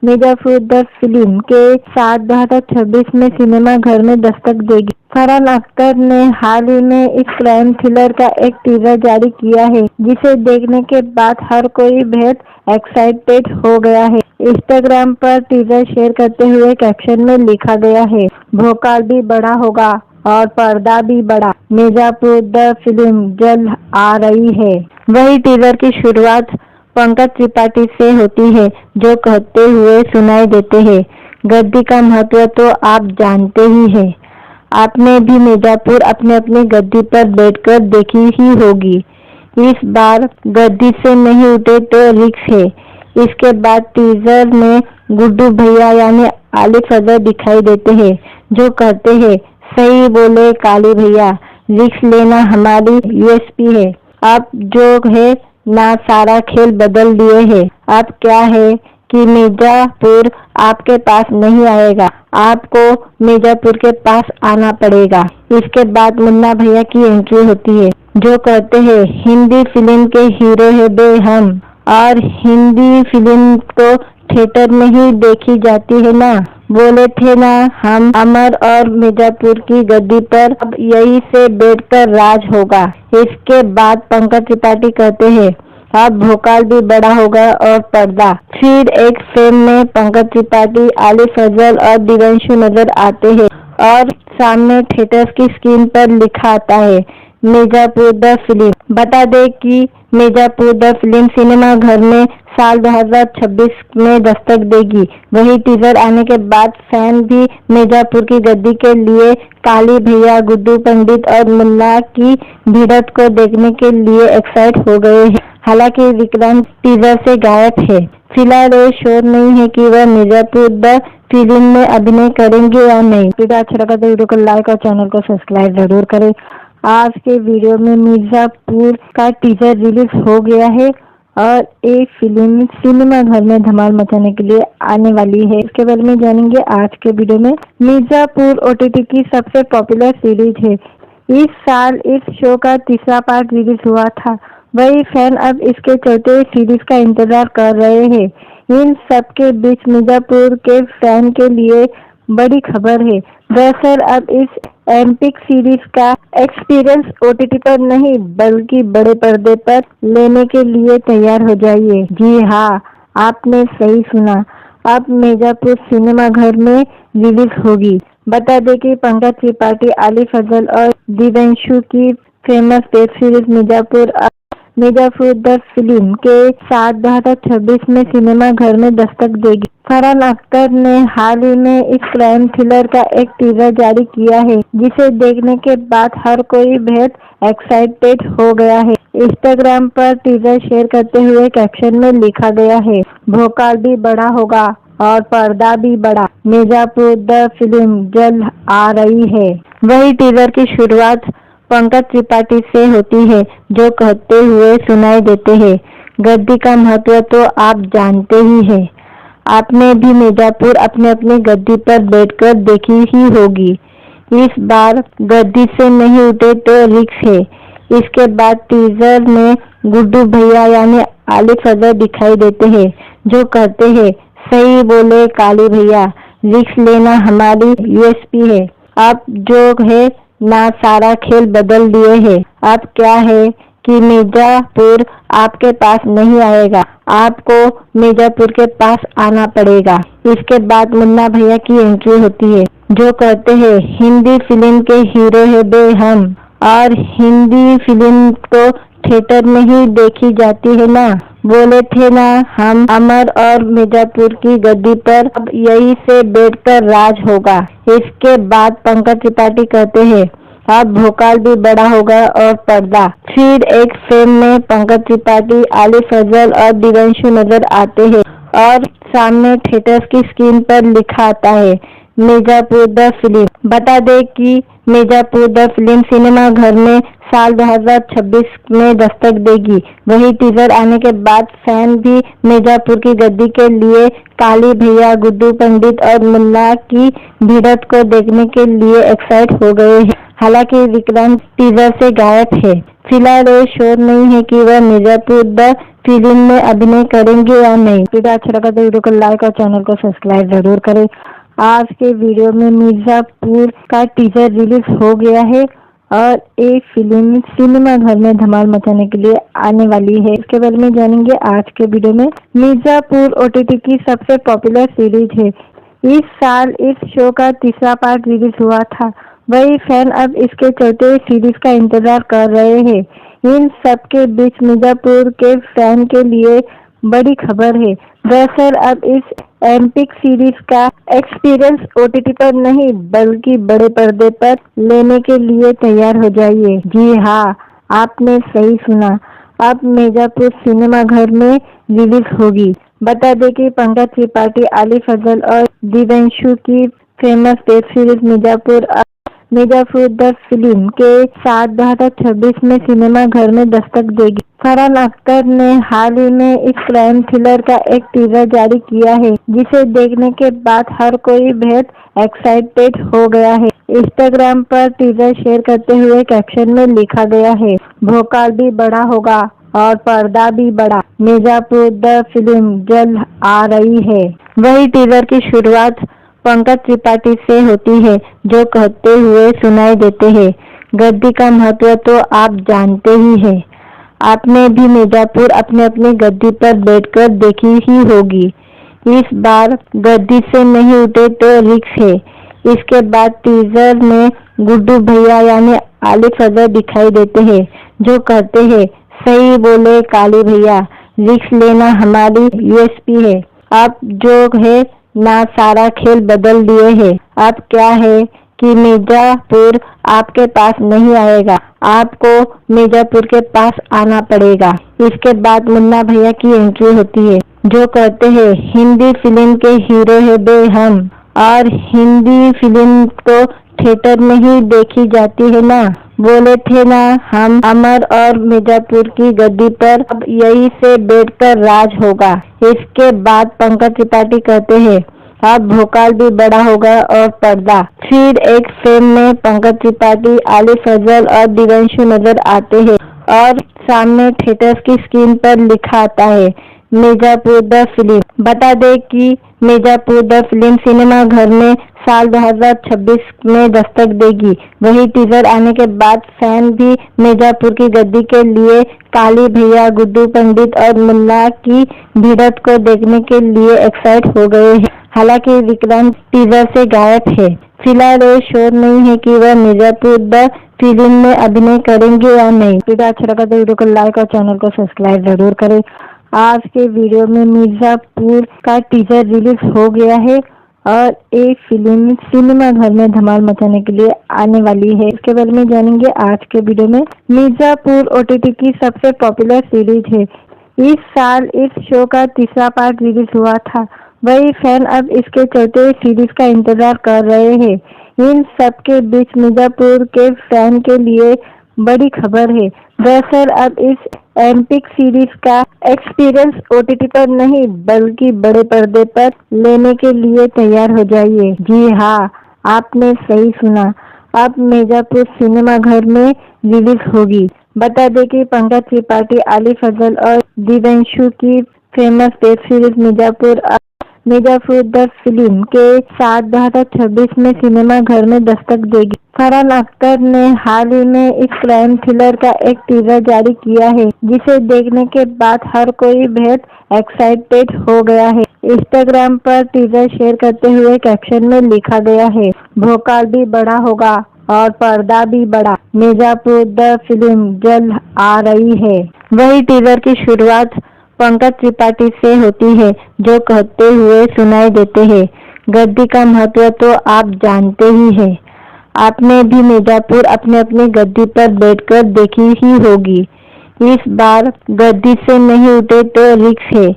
Mirzapur the film के साथ 2026 में सिनेमा घर में दस्तक देगी। फरहान अख्तर ने हाल ही में इस क्राइम थ्रिलर का एक टीजर जारी किया है, जिसे देखने के बाद हर कोई बेहद एक्साइटेड हो गया है। इंस्टाग्राम पर टीजर शेयर करते हुए कैप्शन में लिखा गया है, भोकाल भी बड़ा होगा और पर्दा भी बड़ा, मिर्जापुर द फिल्म जल्द आ रही है। वही टीजर की शुरुआत पंकज त्रिपाठी से होती है, जो कहते हुए सुनाई देते हैं, गद्दी का महत्व तो आप जानते ही हैं। आपने भी मिर्जापुर अपने अपनी गद्दी पर बैठकर देखी ही होगी। इस बार गद्दी से नहीं उठे तो रिक्स है। इसके बाद टीजर में गुड्डू भैया यानी आलिफ अजहर दिखाई देते हैं, जो कहते हैं, सही बोले काली भैया, रिक्स लेना हमारी यूएसपी है। अब जो है ना सारा खेल बदल दिए हैं। अब क्या है कि मिर्जापुर आपके पास नहीं आएगा, आपको मिर्जापुर के पास आना पड़ेगा। इसके बाद मुन्ना भैया की एंट्री होती है, जो कहते हैं, हिंदी फिल्म के हीरो है बे हम, और हिंदी फिल्म तो थिएटर में ही देखी जाती है ना। बोले थे ना हम अमर और मिर्जापुर की गद्दी पर अब यही से बैठकर राज होगा। इसके बाद पंकज त्रिपाठी कहते हैं, अब भोकाल भी बड़ा होगा और पर्दा। फिर एक फ्रेम में पंकज त्रिपाठी, आलिफ अजहर और दिव्यांशु नजर आते हैं और सामने थिएटर की स्क्रीन पर लिखा आता है, मिर्जापुर द फिल्म। बता दें कि मिर्जापुर द फिल्म सिनेमा घर में साल 2026 में दस्तक देगी। वही टीजर आने के बाद फैन भी मिर्जापुर की गद्दी के लिए काली भैया, गुड्डू पंडित और मुन्ना की भिड़ंत को देखने के लिए एक्साइट हो गए हैं। हालांकि विक्रांत टीजर से गायब है। फिलहाल ये श्योर नहीं है कि वह मिर्जापुर द फिल्म में अभिनय करेंगे या नहीं। वीडियो अच्छा लगा तो वीडियो को लाइक और चैनल को सब्सक्राइब जरूर करें। आज के वीडियो में मिर्जापुर का टीजर रिलीज हो गया है और एक फिल्म सिनेमा घर में धमाल मचाने के लिए आने वाली है। इसके बारे में जानेंगे आज के वीडियो में। मिर्जापुर ओटीटी की सबसे पॉपुलर सीरीज है। इस साल इस शो का तीसरा पार्ट रिलीज हुआ था। वही फैन अब इसके चौथे सीरीज का इंतजार कर रहे हैं। इन सब के बीच मिर्जापुर के फैन के लिए बड़ी खबर है। दरअसल अब इस एपिक सीरीज का एक्सपीरियंस ओटीटी पर नहीं बल्कि बड़े पर्दे पर लेने के लिए तैयार हो जाइए। जी हाँ, आपने सही सुना, अब मिर्जापुर सिनेमा घर में रिलीज होगी। बता दें कि पंकज त्रिपाठी, आलिफ अजहर और दिव्यांशु की famous web series Mirzapur the film के साथ 2026 में सिनेमा घर में दस्तक देगी। फरहान अख्तर ने हाल ही में इस क्राइम थ्रिलर का एक टीजर जारी किया है, जिसे देखने के बाद हर कोई बेहद एक्साइटेड हो गया है। इंस्टाग्राम पर टीजर शेयर करते हुए कैप्शन में लिखा गया है, भोकाल भी बड़ा होगा और पर्दा भी बड़ा, मिर्जापुर द फिल्म जल्द आ रही है। वही टीजर की शुरुआत पंकज त्रिपाठी से होती है, जो कहते हुए सुनाई देते हैं, गद्दी का महत्व तो आप जानते ही हैं। आपने भी मिर्जापुर अपने अपनी गद्दी पर बैठकर देखी ही होगी। इस बार गद्दी से नहीं उठे तो रिक्स है। इसके बाद टीजर में गुड्डू भैया यानी आलिफ अजहर दिखाई देते हैं, जो कहते हैं, सही बोले काली भैया, रिक्स लेना हमारी यूएसपी है। अब जो है ना सारा खेल बदल दिए हैं। अब क्या है कि मिर्जापुर आपके पास नहीं आएगा, आपको मिर्जापुर के पास आना पड़ेगा। इसके बाद मुन्ना भैया की एंट्री होती है, जो कहते हैं, हिंदी फिल्म के हीरो है बे हम, और हिंदी फिल्म तो थिएटर में ही देखी जाती है ना। बोले थे ना हम अमर और मिर्जापुर की गद्दी पर अब यही से बैठकर राज होगा। इसके बाद पंकज त्रिपाठी कहते हैं, अब भोकाल भी बड़ा होगा और पर्दा। फिर एक फ्रेम में पंकज त्रिपाठी, आलिफ अजहर और दिव्यांशु नजर आते हैं और सामने थिएटर की स्क्रीन पर लिखा आता है, मिर्जापुर द फिल्म। बता दें कि मिर्जापुर द फिल्म सिनेमा घर में साल 2026 में दस्तक देगी। वही टीजर आने के बाद फैन भी मिर्जापुर की गद्दी के लिए काली भैया, गुड्डू पंडित और मुन्ना की भिड़ंत को देखने के लिए एक्साइट हो गए हैं। हालांकि विक्रांत टीजर से गायब है। फिलहाल ये श्योर नहीं है कि वह मिर्जापुर द फिल्म में अभिनय करेंगे या नहीं। वीडियो अच्छा लगा तो वीडियो को लाइक और चैनल को सब्सक्राइब जरूर करें। आज के वीडियो में मिर्जापुर का टीजर रिलीज हो गया है और एक फिल्म सिनेमा घर में धमाल मचाने के लिए आने वाली है। इसके बारे में जानेंगे आज के वीडियो में। मिर्जापुर ओटीटी की सबसे पॉपुलर सीरीज है। इस साल इस शो का तीसरा पार्ट रिलीज हुआ था। वही फैन अब इसके चौथे सीरीज का इंतजार कर रहे हैं। इन सब के बीच मिर्जापुर के फैन के लिए बड़ी खबर है। दरअसल अब इस एपिक सीरीज का एक्सपीरियंस ओटीटी पर नहीं बल्कि बड़े पर्दे पर लेने के लिए तैयार हो जाइए। जी हाँ, आपने सही सुना, अब मिर्जापुर सिनेमा घर में रिलीज होगी। बता दें कि पंकज त्रिपाठी, आलिफ फजल और दिव्यांशु की famous web series Mirzapur the film के साथ 2026 में सिनेमा घर में दस्तक देगी। फरहान अख्तर ने हाल ही में इस क्राइम थ्रिलर का एक टीजर जारी किया है, जिसे देखने के बाद हर कोई बेहद एक्साइटेड हो गया है। इंस्टाग्राम पर टीजर शेयर करते हुए कैप्शन में लिखा गया है, भोकाल भी बड़ा होगा और पर्दा भी बड़ा, मिर्जापुर द फिल्म जल्द आ रही है। वही टीजर की शुरुआत पंकज त्रिपाठी से होती है, जो कहते हुए सुनाई देते हैं, गद्दी का महत्व तो आप जानते ही हैं। आपने भी मिर्जापुर अपने अपनी गद्दी पर बैठकर देखी ही होगी। इस बार गद्दी से नहीं उठे तो रिक्स है। इसके बाद टीजर में गुड्डू भैया यानी आलिफ फजल दिखाई देते हैं, जो कहते हैं, सही बोले काली भैया, रिक्स लेना हमारी यूएसपी है। अब जो है ना सारा खेल बदल दिए हैं। अब क्या है कि मिर्जापुर आपके पास नहीं आएगा, आपको मिर्जापुर के पास आना पड़ेगा। इसके बाद मुन्ना भैया की एंट्री होती है, जो कहते हैं, हिंदी फिल्म के हीरो है बे हम, और हिंदी फिल्म तो थिएटर में ही देखी जाती है ना। बोले थे ना हम अमर और मिर्जापुर की गद्दी पर अब यही से बैठकर राज होगा। इसके बाद पंकज त्रिपाठी कहते हैं, अब भोकाल भी बड़ा होगा और पर्दा। फिर एक फ्रेम में पंकज त्रिपाठी, आलिफ फजल और दिव्यांशु नजर आते हैं और सामने थिएटर की स्क्रीन पर लिखा आता है, मिर्जापुर द फिल्म। बता दें कि मिर्जापुर द फिल्म सिनेमा घर में साल 2026 में दस्तक देगी। वही टीजर आने के बाद फैन भी मिर्जापुर की गद्दी के लिए काली भैया, गुड्डू पंडित और मुन्ना की भिड़ंत को देखने के लिए एक्साइट हो गए हैं। हालांकि विक्रांत टीजर से गायब है। फिलहाल ये श्योर नहीं है कि वह मिर्जापुर द फिल्म में अभिनय करेंगे या नहीं। वीडियो अच्छा लगा तो वीडियो को लाइक और चैनल को सब्सक्राइब जरूर करें। आज के वीडियो में मिर्जापुर का टीजर रिलीज हो गया है और एक फिल्म सिनेमा घर में धमाल मचाने के लिए आने वाली है। इसके बारे में जानेंगे आज के वीडियो में। मिर्जापुर ओटीटी की सबसे पॉपुलर सीरीज है। इस साल इस शो का तीसरा पार्ट रिलीज हुआ था। वही फैन अब इसके चौथे सीरीज का इंतजार कर रहे हैं। इन सब के बीच मिर्जापुर के फैन के लिए बड़ी खबर है। दरअसल अब इस एपिक सीरीज का एक्सपीरियंस ओटीटी पर नहीं बल्कि बड़े पर्दे पर लेने के लिए तैयार हो जाइए। जी हाँ, आपने सही सुना, अब मिर्जापुर सिनेमा घर में रिलीज होगी। बता दें कि पंकज त्रिपाठी, आलिफ फजल और दिव्यांशु की famous web series Mirzapur the film के साथ 2026 में सिनेमा घर में दस्तक देगी। फरहान अख्तर ने हाल ही में इस क्राइम थ्रिलर का एक टीजर जारी किया है, जिसे देखने के बाद हर कोई बेहद एक्साइटेड हो गया है। इंस्टाग्राम पर टीजर शेयर करते हुए कैप्शन में लिखा गया है, भोकाल भी बड़ा होगा और पर्दा भी बड़ा, मिर्जापुर द फिल्म जल्द आ रही है। वही टीजर की शुरुआत पंकज त्रिपाठी से होती है, जो कहते हुए सुनाई देते हैं, गद्दी का महत्व तो आप जानते ही हैं। आपने भी मिर्जापुर अपने अपनी गद्दी पर बैठकर देखी ही होगी। इस बार गद्दी से नहीं उठे तो रिक्स है।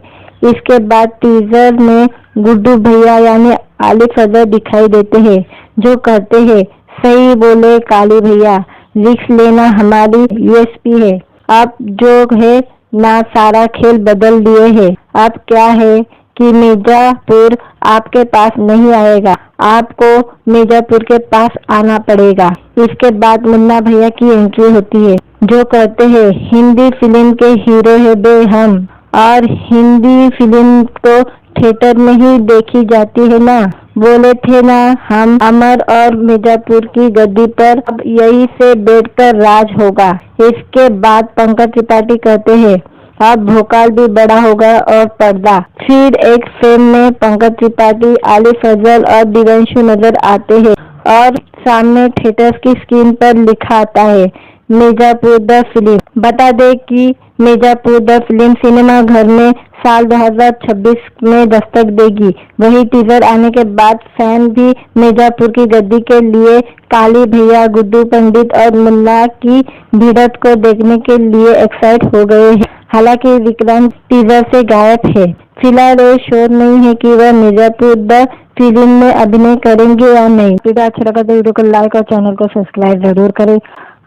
इसके बाद टीजर में गुड्डू भैया यानी आलिफ फजल दिखाई देते हैं, जो कहते हैं, सही बोले काली भैया, रिक्स लेना हमारी यूएसपी है। अब जो है ना सारा खेल बदल दिए हैं। अब क्या है कि मिर्जापुर आपके पास नहीं आएगा, आपको मिर्जापुर के पास आना पड़ेगा। इसके बाद मुन्ना भैया की एंट्री होती है, जो कहते हैं हिंदी फिल्म के हीरो है बे हम, और हिंदी फिल्म तो थिएटर में ही देखी जाती है ना। बोले थे ना हम अमर और मिर्जापुर की गद्दी पर अब यही से बैठकर राज होगा। इसके बाद पंकज त्रिपाठी कहते हैं अब भोकाल भी बड़ा होगा और पर्दा। फिर एक फ्रेम में पंकज त्रिपाठी, आली फजल और दिव्यांशु नजर आते हैं और सामने थिएटर की स्क्रीन पर लिखा आता है मिर्जापुर द फिल्म। बता दे कि मिर्जापुर द फिल्म सिनेमा घर में साल 2026 में दस्तक देगी। वही टीजर आने के बाद फैन भी मिर्जापुर की गद्दी के लिए काली भैया, गुड्डू पंडित और मुन्ना की भिड़ंत को देखने के लिए एक्साइट हो गए हैं। हालांकि विक्रांत टीजर से गायब है। फिलहाल ये श्योर नहीं है कि वह मिर्जापुर द फिल्म में अभिनय करेंगे या नहीं। वीडियो अच्छा लगा तो वीडियो को लाइक और चैनल को सब्सक्राइब जरूर करें।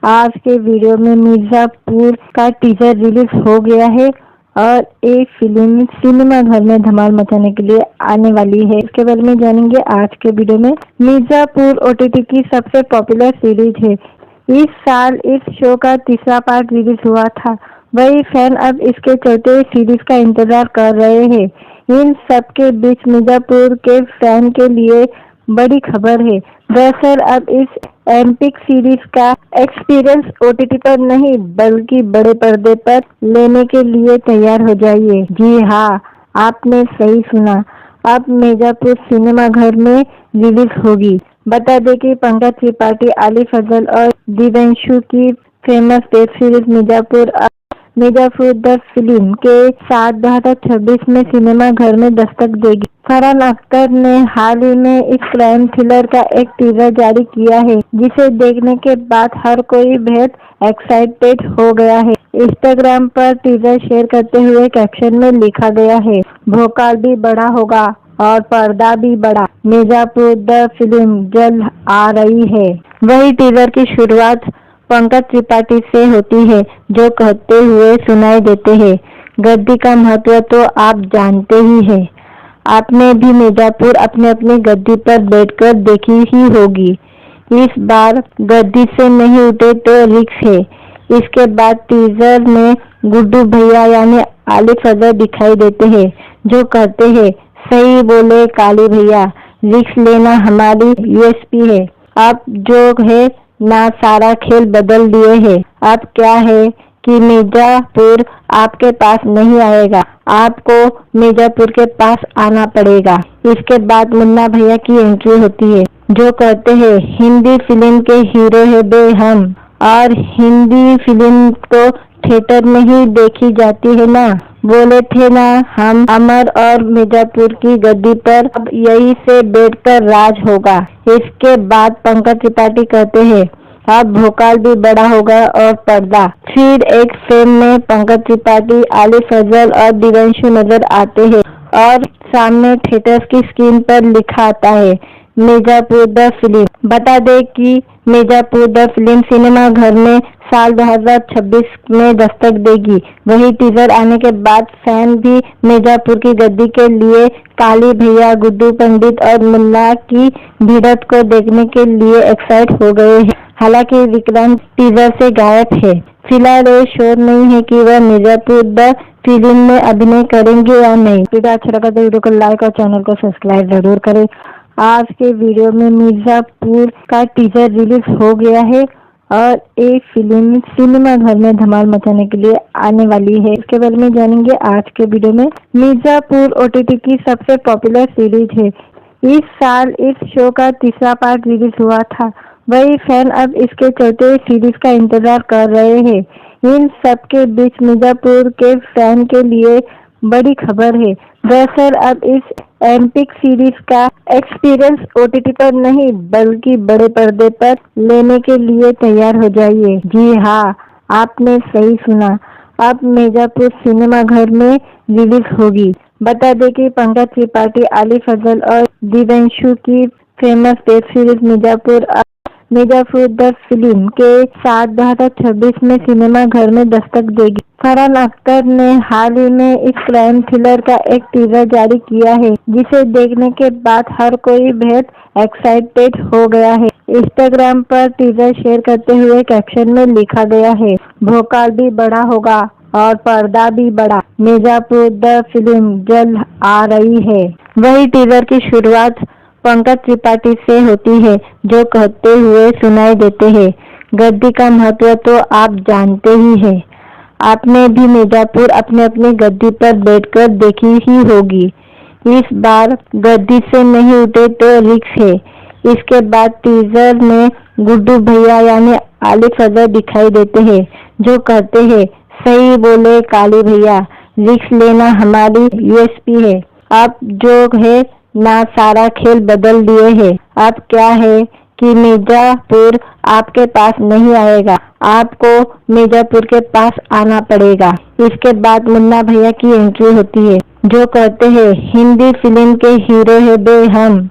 आज के वीडियो में मिर्जापुर का टीजर रिलीज हो गया है और एक फिल्म सिनेमा घर में धमाल मचाने के लिए आने वाली है। इसके बारे में जानेंगे आज के वीडियो में। मिर्जापुर ओटीटी की सबसे पॉपुलर सीरीज है। इस साल इस शो का तीसरा पार्ट रिलीज हुआ था। वही फैन अब इसके चौथे सीरीज का इंतजार कर रहे हैं। इन सब के बीच मिर्जापुर के फैन के लिए बड़ी खबर है। दरअसल अब इस एपिक सीरीज का एक्सपीरियंस ओटीटी पर नहीं बल्कि बड़े पर्दे पर लेने के लिए तैयार हो जाइए। जी हाँ, आपने सही सुना, अब मिर्जापुर सिनेमा घर में रिलीज होगी। बता दें कि पंकज त्रिपाठी, आली फजल और दिव्यांशु की famous web series Mirzapur the film के साथ 2026 में सिनेमा घर में दस्तक देगी। फरहान अख्तर ने हाल ही में इस क्राइम थ्रिलर का एक टीजर जारी किया है, जिसे देखने के बाद हर कोई बेहद एक्साइटेड हो गया है। इंस्टाग्राम पर टीजर शेयर करते हुए कैप्शन में लिखा गया है भोकाल भी बड़ा होगा और पर्दा भी बड़ा, मिर्जापुर द फिल्म जल्द आ रही है। वही टीजर की शुरुआत पंकज त्रिपाठी से होती है, जो कहते हुए सुनाई देते हैं गद्दी का महत्व तो आप जानते ही हैं। आपने भी मिर्जापुर अपने अपने गद्दी पर बैठकर देखी ही होगी। इस बार गद्दी से नहीं उठे तो रिक्स है। इसके बाद टीजर में गुड्डू भैया यानी आली फजल दिखाई देते हैं, जो कहते हैं सही बोले काली भैया, रिक्स लेना हमारी यूएसपी है। अब जो है ना सारा खेल बदल दिए हैं। अब क्या है कि मिर्जापुर आपके पास नहीं आएगा, आपको मिर्जापुर के पास आना पड़ेगा। इसके बाद मुन्ना भैया की एंट्री होती है, जो कहते हैं हिंदी फिल्म के हीरो है बे हम, और हिंदी फिल्म तो थिएटर में ही देखी जाती है ना। बोले थे ना हम अमर और मिर्जापुर की गद्दी पर अब यही से बैठकर राज होगा। इसके बाद पंकज त्रिपाठी कहते हैं अब भोकाल भी बड़ा होगा और पर्दा। फिर एक फ्रेम में पंकज त्रिपाठी, आली फजल और दिव्यांशु नजर आते हैं और सामने थिएटर की स्क्रीन पर लिखा आता है मिर्जापुर द फिल्म। बता दे कि मिर्जापुर द फिल्म सिनेमा घर में साल 2026 में दस्तक देगी। वही टीजर आने के बाद फैन भी मिर्जापुर की गद्दी के लिए काली भैया, गुड्डू पंडित और मुन्ना की भिड़ंत को देखने के लिए एक्साइट हो गए हैं। हालांकि विक्रांत टीजर से गायब है। फिलहाल ये श्योर नहीं है कि वह मिर्जापुर द फिल्म में अभिनय करेंगे या नहीं। वीडियो अच्छा लगा तो वीडियो को लाइक और चैनल को सब्सक्राइब जरूर करें। आज के वीडियो में मिर्जापुर का टीजर रिलीज हो गया है और एक फिल्म सिनेमा घर में धमाल मचाने के लिए आने वाली है। इसके बारे में जानेंगे आज के वीडियो में। मिर्जापुर ओटीटी की सबसे पॉपुलर सीरीज है। इस साल इस शो का तीसरा पार्ट रिलीज हुआ था। वही फैन अब इसके चौथे सीरीज का इंतजार कर रहे हैं। इन सब के बीच मिर्जापुर के फैन के लिए बड़ी खबर है। दरअसल अब इस एपिक सीरीज का एक्सपीरियंस ओटीटी पर नहीं बल्कि बड़े पर्दे पर लेने के लिए तैयार हो जाइए। जी हाँ, आपने सही सुना, अब मिर्जापुर सिनेमा घर में रिलीज होगी। बता दें कि पंकज त्रिपाठी, आली फजल और दिव्यांशु की famous web series Mirzapur the film के साथ 2026 में सिनेमा घर में दस्तक देगी। फरहान अख्तर ने हाल ही में इस क्राइम थ्रिलर का एक टीजर जारी किया है, जिसे देखने के बाद हर कोई बेहद एक्साइटेड हो गया है। इंस्टाग्राम पर टीजर शेयर करते हुए कैप्शन में लिखा गया है, भोकाल भी बड़ा होगा और पर्दा भी बड़ा, मिर्जापुर द फिल्म जल्द आ रही है। वही टीजर की शुरुआत पंकज त्रिपाठी से होती है, जो कहते हुए सुनाई देते हैं, गद्दी का महत्व तो आप जानते ही हैं। आपने भी मिर्जापुर अपने अपनी गद्दी पर बैठकर देखी ही होगी। इस बार गद्दी से नहीं उठे तो रिक्स है। इसके बाद टीजर में गुड्डू भैया यानी आलिफ अजहर दिखाई देते हैं, जो कहते हैं, सही बोले काली भैया, रिक्स लेना हमारी यूएसपी है। आप जो है ना सारा खेल बदल दिए हैं। अब क्या है कि मिर्जापुर आपके पास नहीं आएगा, आपको मिर्जापुर के पास आना पड़ेगा। इसके बाद मुन्ना भैया की एंट्री होती है, जो कहते हैं, हिंदी फिल्म के हीरो है बे हम।